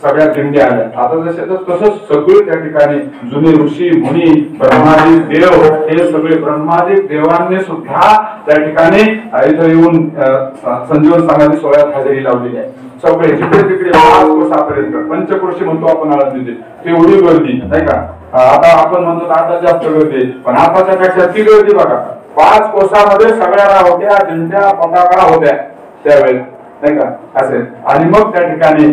सगळ्या दिंड्या आल्या. आता जसे तसंच सगळे त्या ठिकाणी जुने ऋषी मुनी ब्रह्मादिक देव हे सगळे ब्रह्मादिक देवांनी सुद्धा त्या ठिकाणी इथं येऊन संजीवन समाधी सोहळ्यात हजेरी लावलेली आहे. सगळे जिकडे तिकडे 5 कोसापर्यंत पंचकोशी म्हणतो आपण आळंदीत तेवढी गर्दी नाही का. आता आपण म्हणतो आता जास्त गर्दी पण आताच्या पेक्षा ती गर्दी बघा. 5 कोसामध्ये सगळ्या होत्या दिंड्या पताका होत्या त्यावेळेस नाही का असे. आणि मग त्या ठिकाणी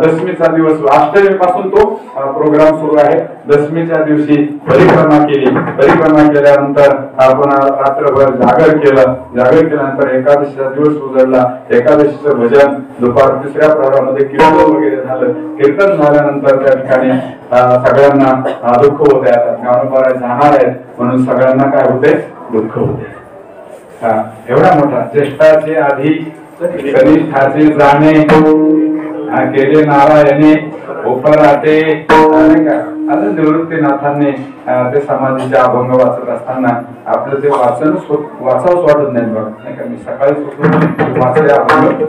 दशमीचा दिवस अष्टमी पासून तो प्रोग्राम सुरू आहे. दशमीच्या दिवशी परिक्रमा केली. परिक्रमा केल्यानंतर आपण रात्रभर जागर केलं. जागर केल्यानंतर एकादशीचा दिवस उजळला. एकादशीचं भजन दुपार 3ऱ्या प्रहरामध्ये कीर्तन वगैरे झालं. कीर्तन झाल्यानंतर त्या ठिकाणी सगळ्यांना दुःख होते. आता ज्ञानोबा जाणार आहेत म्हणून सगळ्यांना काय होते दुःख होते. एवढा मोठा ज्येष्ठाचे आधी कनिष्ठाचे जाणे केले नारायणे उपराटे आता निवृत्तीनाथांनी ते समाधीचे अभंग वाचत असताना आपलं ते वाचावंच वाटत नाही बघ नाही का. मी सकाळी वाचले अभंग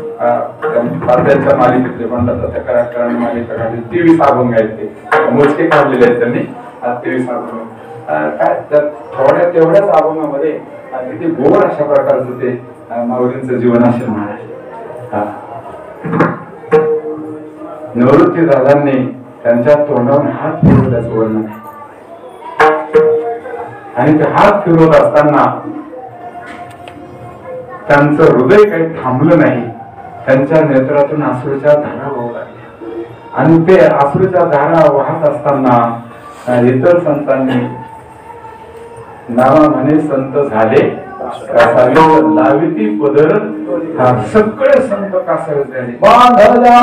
त्यांच्या मालिकेतले म्हणलं त्या कलाकारांनी मालिका काढली 23 अभंग आहेत ते मोजके काढलेले आहेत त्यांनी 23 अभंग. काय तर थोड्या तेवढ्याच अभंगामध्ये किती गोड अशा प्रकारचं ते माऊलींचं जीवन असेल म्हणाले. निवृत्ती दादांनी त्यांच्या तोंडावरून हात फिरवल्याचं वर्णन आणि ते हात फिरवत असताना त्यांचं हृदय काही थांबलं नाही. त्यांच्या नेत्रातून अश्रूच्या धारा वाहू लागल्या आणि ते अश्रूच्या धारा वाहत असताना इतर संतांनी नावा म्हणे संत झाले लाविती पदर सगळे संत कासावे झाले. बांधला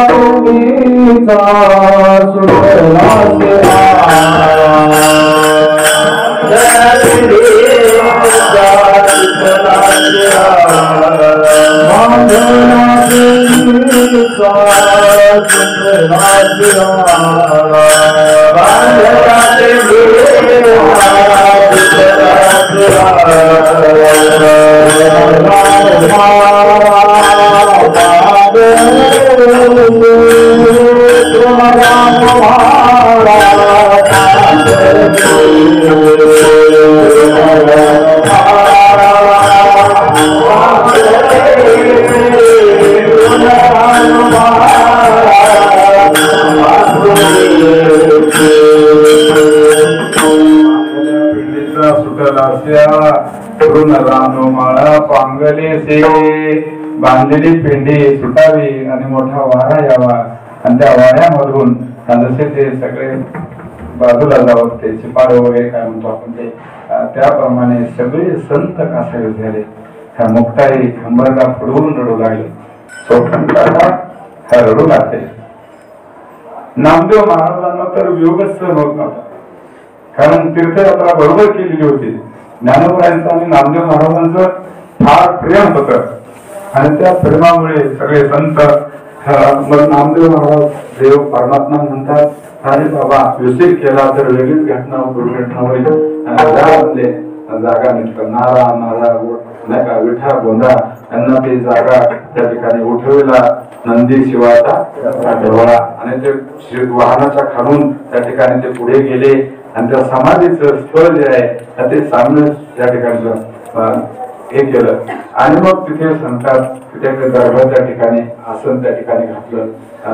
माळा पांगले से बांधलेली पेंडी सुटावी आणि मोठा वारा यावा आणि त्या वाऱ्यामधून जसे ते सगळे बाजूला जावं ते चिपाड वगैरे काय म्हणतो आपण ते त्याप्रमाणे सगळे संत कासावे झाले ह्या मुक्ताई खंबरला फुडवून रडू लागले. चौखंड ह्या रडू लागते. नामदेव महाराजांना तर वियोगच सहन होत नव्हता, कारण तीर्थयात्रा बरोबर केलेली होती. ज्ञानोबांचं आणि नामदेव महाराजांचं फार प्रेम होत आणि त्या प्रेमामुळे सगळे संत मग नामदेव महाराज देव परमात्मा म्हणतात, अरे बाबा विषय केला तर वेगळीच घटना दुर्घटना होईल. जागा नारा नारा नाही का विठा गोंधा यांना ती जागा त्या ठिकाणी उठविला नंदी शिवाचा ढोळा आणि ते वाहनाच्या खालून त्या ठिकाणी ते पुढे गेले आणि त्या समाधीचं स्थळ जे आहे ते सामने त्या ठिकाणी हे केलं आणि मग तिथे सांगतात तिथे गर्भाच्या ठिकाणी आसन त्या ठिकाणी घातलं.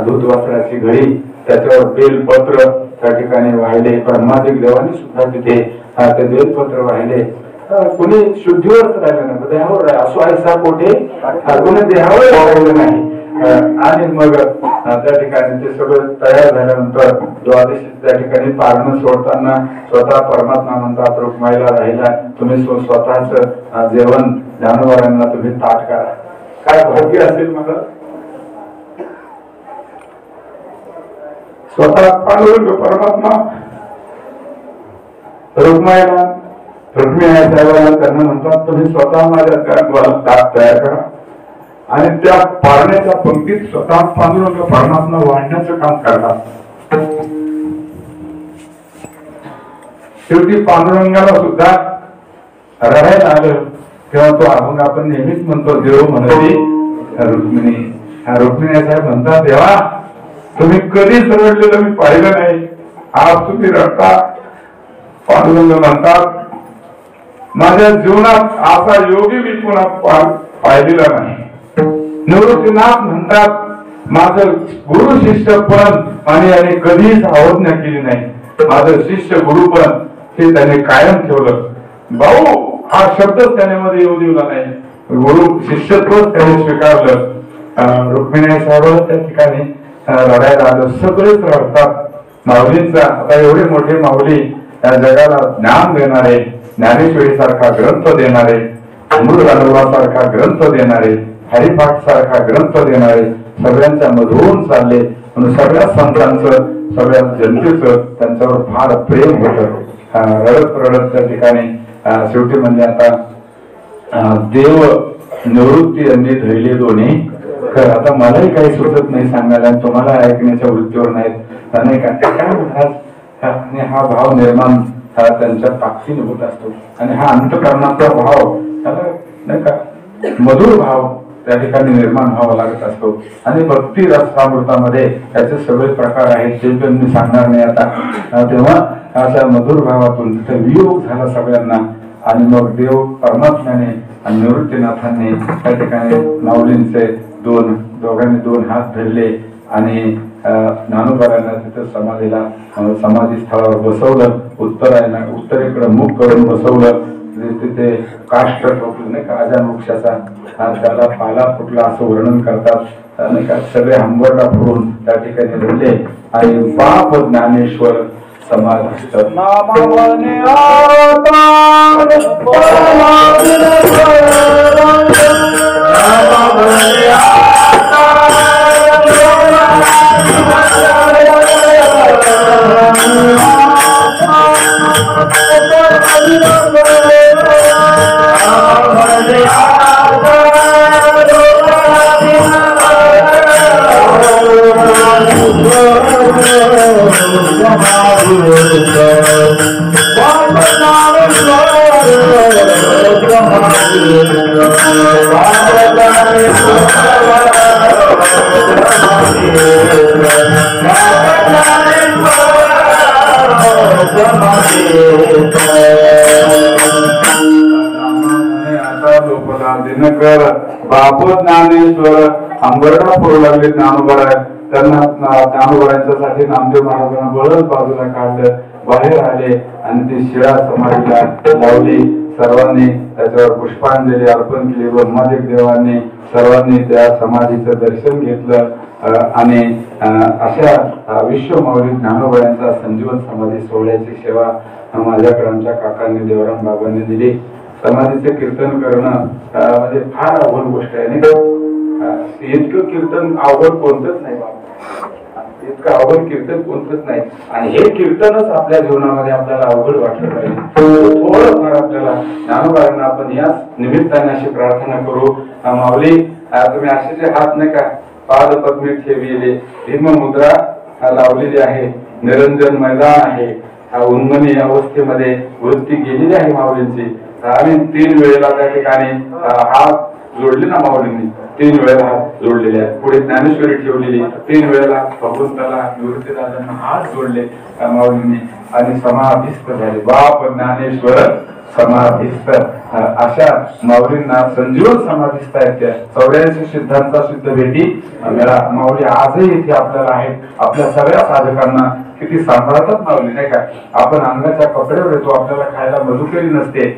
दूध वस्त्राची घडी त्याच्यावर बेलपत्र त्या ठिकाणी वाहिले. ब्रह्मादिक देवानी सुद्धा तिथे ते बेलपत्र वाहिले. कुणी शुद्धीवरच राहिलं नाही, देहावर असो ऐसा कोठे कुणी देहावर राहिलं नाही. आणि मग त्या ठिकाणी ते सगळं तयार झाल्यानंतर द्वादशी त्या ठिकाणी पारणं सोडताना स्वतः परमात्मा म्हणतात रुक्माईला राहिला तुम्ही स्वतःच जेवण जानवरांना तुम्ही ताट करा. काय भाग्य असेल मला. स्वतः पांडुरंग परमात्मा रुक्माईला साहेबांना त्यांना म्हणतात तुम्ही स्वतः माझ्या ताट तयार करा आणि त्या पारण्याच्या पंक्तीत स्वतः पांडुरंग परमात्मा वाढण्याचं काम करतात. शेवटी पांडुरंगाला सुद्धा रडायला आलं तेव्हा तो अभंग आपण नेहमीच म्हणतो देव म्हणते रुक्मिणी. रुक्मिणी साहेब म्हणतात देवा तुम्ही कधीच रडलेलं मी पाहिलं नाही, आज तुम्ही रडता. पांडुरंग म्हणतात माझ्या जीवनात असा योगी मी पुन्हा पाहिलेला नाही. निवृत्तीनाथ म्हणतात माझं गुरु शिष्य पण आणि कधीच आज्ञा केली नाही. माझं शिष्य गुरु पण हे त्याने कायम ठेवलं. भाऊ हा शब्दच त्याने येऊ दिला नाही. गुरु शिष्यत्वच त्याने स्वीकारलं. रुक्मिणी साहेब त्या ठिकाणी रडायला आलं. सगळेच रडतात. माऊलींचा आता एवढे मोठे माऊली या जगाला ज्ञान देणारे, ज्ञानेश्वरी सारखा ग्रंथ देणारे, अमृतानुभवासारखा ग्रंथ देणारे, हरिपाठ सारखा ग्रंथ देणारे सगळ्यांच्या मधून चालले. म्हणून सगळ्या संतांचं सगळ्या जनतेचं त्यांच्यावर फार प्रेम होतं. रडत रडत त्या ठिकाणी शेवटी म्हणजे आता देव निवृत्ती यांनी धैले दोन्ही. आता मलाही काही सुचत नाही सांगायला, तुम्हाला ऐकण्याच्या वृत्तीवर नाहीत नाही का. ते काय म्हणतात आणि हा भाव निर्माण त्यांच्या ताकदीने होत असतो आणि हा अंतःकरणाचा भाव नाही का मधुर भाव त्या ठिकाणी निर्माण व्हावा लागत असतो. आणि भक्ती रसामृतामध्ये त्याचे सगळे प्रकार आहेत ते पण मी सांगणार नाही आता. तेव्हा अशा मधुर भावातून तिथे वियोग झाला सगळ्यांना आणि मग देव परमात्म्याने आणि निवृत्तीनाथांनी त्या ठिकाणी माऊलींचे दोघांनी दोन हात धरले आणि ज्ञानोबांना तिथे समाधीला समाधी स्थळावर बसवलं. उत्तरेकडे मुख करून बसवलं. तिथे काष्ट ठोकलं नाही का अजान वृक्षाचा त्याला पाला फुटला असं वर्णन करतात नाही का. सगळे हंबरडा फोडून त्या ठिकाणी धरले आणि बाप ज्ञानेश्वर समाधिस्थ दिनकर बाप ज्ञानेश्वर अंबरडा फोडू लागले ज्ञानोबा. त्यांना ज्ञानोबांच्यासाठी नामदेव महाराजांना बळच बाजूला काढलं, बाहेर आले आणि ती शिळा समाधीला लावली. सर्वांनी त्याच्यावर पुष्पांजली अर्पण केली. ब्रह्मादिक देवांनी सर्वांनी त्या समाधीचं दर्शन घेतलं आणि अशा विश्वमाऊली ज्ञानोबांचा संजीवन समाधी सोहळ्याची सेवा माझ्याकडे आमच्या काकांनी देवराम बाबांनी दिली. समाधीचे कीर्तन करणं म्हणजे फार अवघड गोष्ट आहे नाही का? इतकं कीर्तन अवघड कोणतंच नाही बाबा, इतकं अवघड कीर्तन कोणतंच नाही. आणि हे कीर्तनच आपल्या जीवनामध्ये आपल्याला अवघड वाटलं पाहिजे. थोडंफार आपल्याला ज्ञानोबांना आपण याच निमित्ताने अशी प्रार्थना करू. माऊली तुम्ही असे जे हात नाही का पादपद्मी ठेवले, भीममुद्रा लावलेली आहे, निरंजन मैदान आहे, उन्मनी अवस्थेमध्ये वृत्ती गेलेली आहे माऊलींची. आम्ही 3 वेळेला त्या ठिकाणी हात जोडले ना माऊलींनी, 3 वेळेला हात जोडलेले आहेत. पुढे ज्ञानेश्वरी ठेवलेली, 3 वेळेला भगवंताला निवृत्तीदादांना हात जोडले माऊलींनी आणि समाधिस्थ झाले. बाप ज्ञानेश्वर समाधिस्थ अशा माऊलींना संजीवन समाधिस्थ आहेत. त्या 84 सिद्धांचा सिद्ध भेटी माऊली आजही इथे आपल्याला आहेत. आपल्या सगळ्या साधकांना किती सांभाळतात माऊली नाही का? आपण अंगाच्या कपड्यावर येतो, आपल्याला खायला मधुकेरी नसते,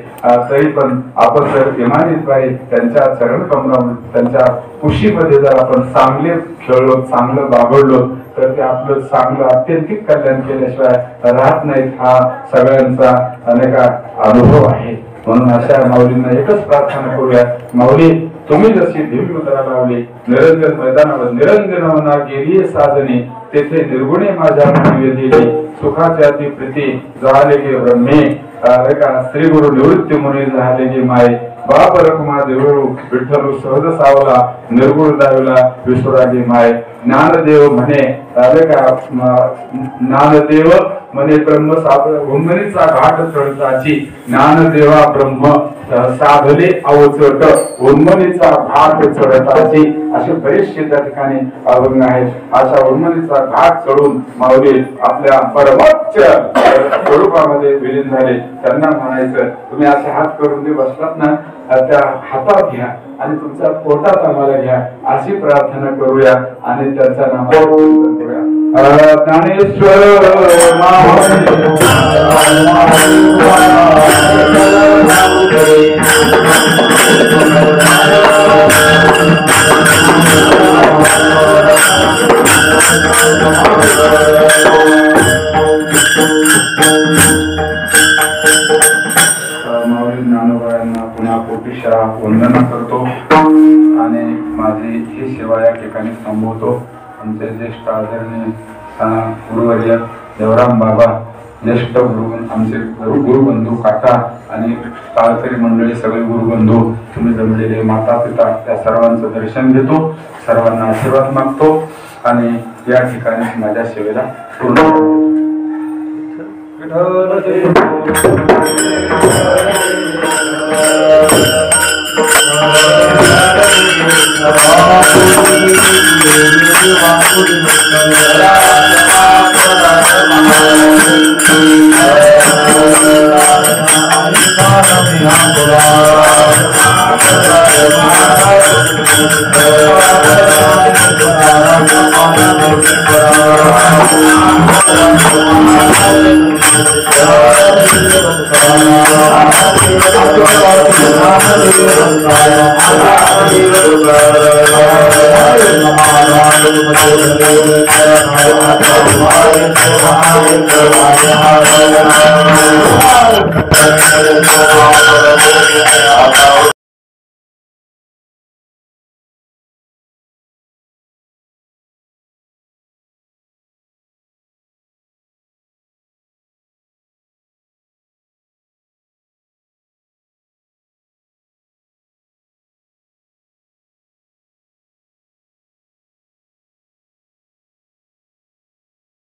तरी पण आपण जर इमानीत पाहिजे त्यांच्या चरण कमलामध्ये त्यांच्या कुशीमध्ये जर आपण चांगले खेळलो, चांगलं बागडलो तर ते आपलं चांगलं अत्यंतिक कल्याण केल्याशिवाय राहत नाहीत. हा सगळ्यांचा अनेका अनुभव आहे. म्हणून अशा माऊलींना एकच प्रार्थना करूया, माऊली तुम्ही जशी भीममुद्रा लावली निरंजन मैदानावर, निरंजन मना गेली साजनी, तेथे निर्गुणे माझ्या मनी वेधिली, सुखाची अति प्रीती झाले गे ब्रह्मे, श्री गुरु निवृत्ती मुनी झाले गे माय, बाप रखमा देवळू विठ्ठलू सहज सावला, निर्गुण दाविला विसुरागी माय. ज्ञानदेव म्हणे ज्ञानदेव म्हणे ब्रह्म उन्मनीचा घाट चढताची, ज्ञानदेवा ब्रह्म साधले अवचट, उन्मनीचा घाट चढताची. असे बरेचसे त्या ठिकाणी अभंग आहेत. अशा उन्मनीचा घाट चढून माऊली आपल्या परमोच्च स्वरूपामध्ये विलीन झाले. त्यांना म्हणायचं तुम्ही असे हात करून ते बसलात ना, त्या हातात घ्या आणि तुमच्या पोटात आम्हाला घ्या, अशी प्रार्थना करूया आणि त्याच्या नावाने करूया. ज्ञानेश्वर माऊली ज्ञानोबांना पुन्हा कोटीशा वंदना करतो आणि माझी ही सेवा या ठिकाणी थांबवतो. आमचे ज्येष्ठ आदरणीय गुरुवर्य देवराम बाबा, ज्येष्ठ गुरु आमचे गुरुबंधू काका आणि काळकरी मंडळी, सगळे गुरुबंधू, तुम्ही जमलेले माता पिता, त्या सर्वांचं दर्शन घेतो, सर्वांना आशीर्वाद मागतो आणि या ठिकाणी माझ्या सेवेला पूर्ण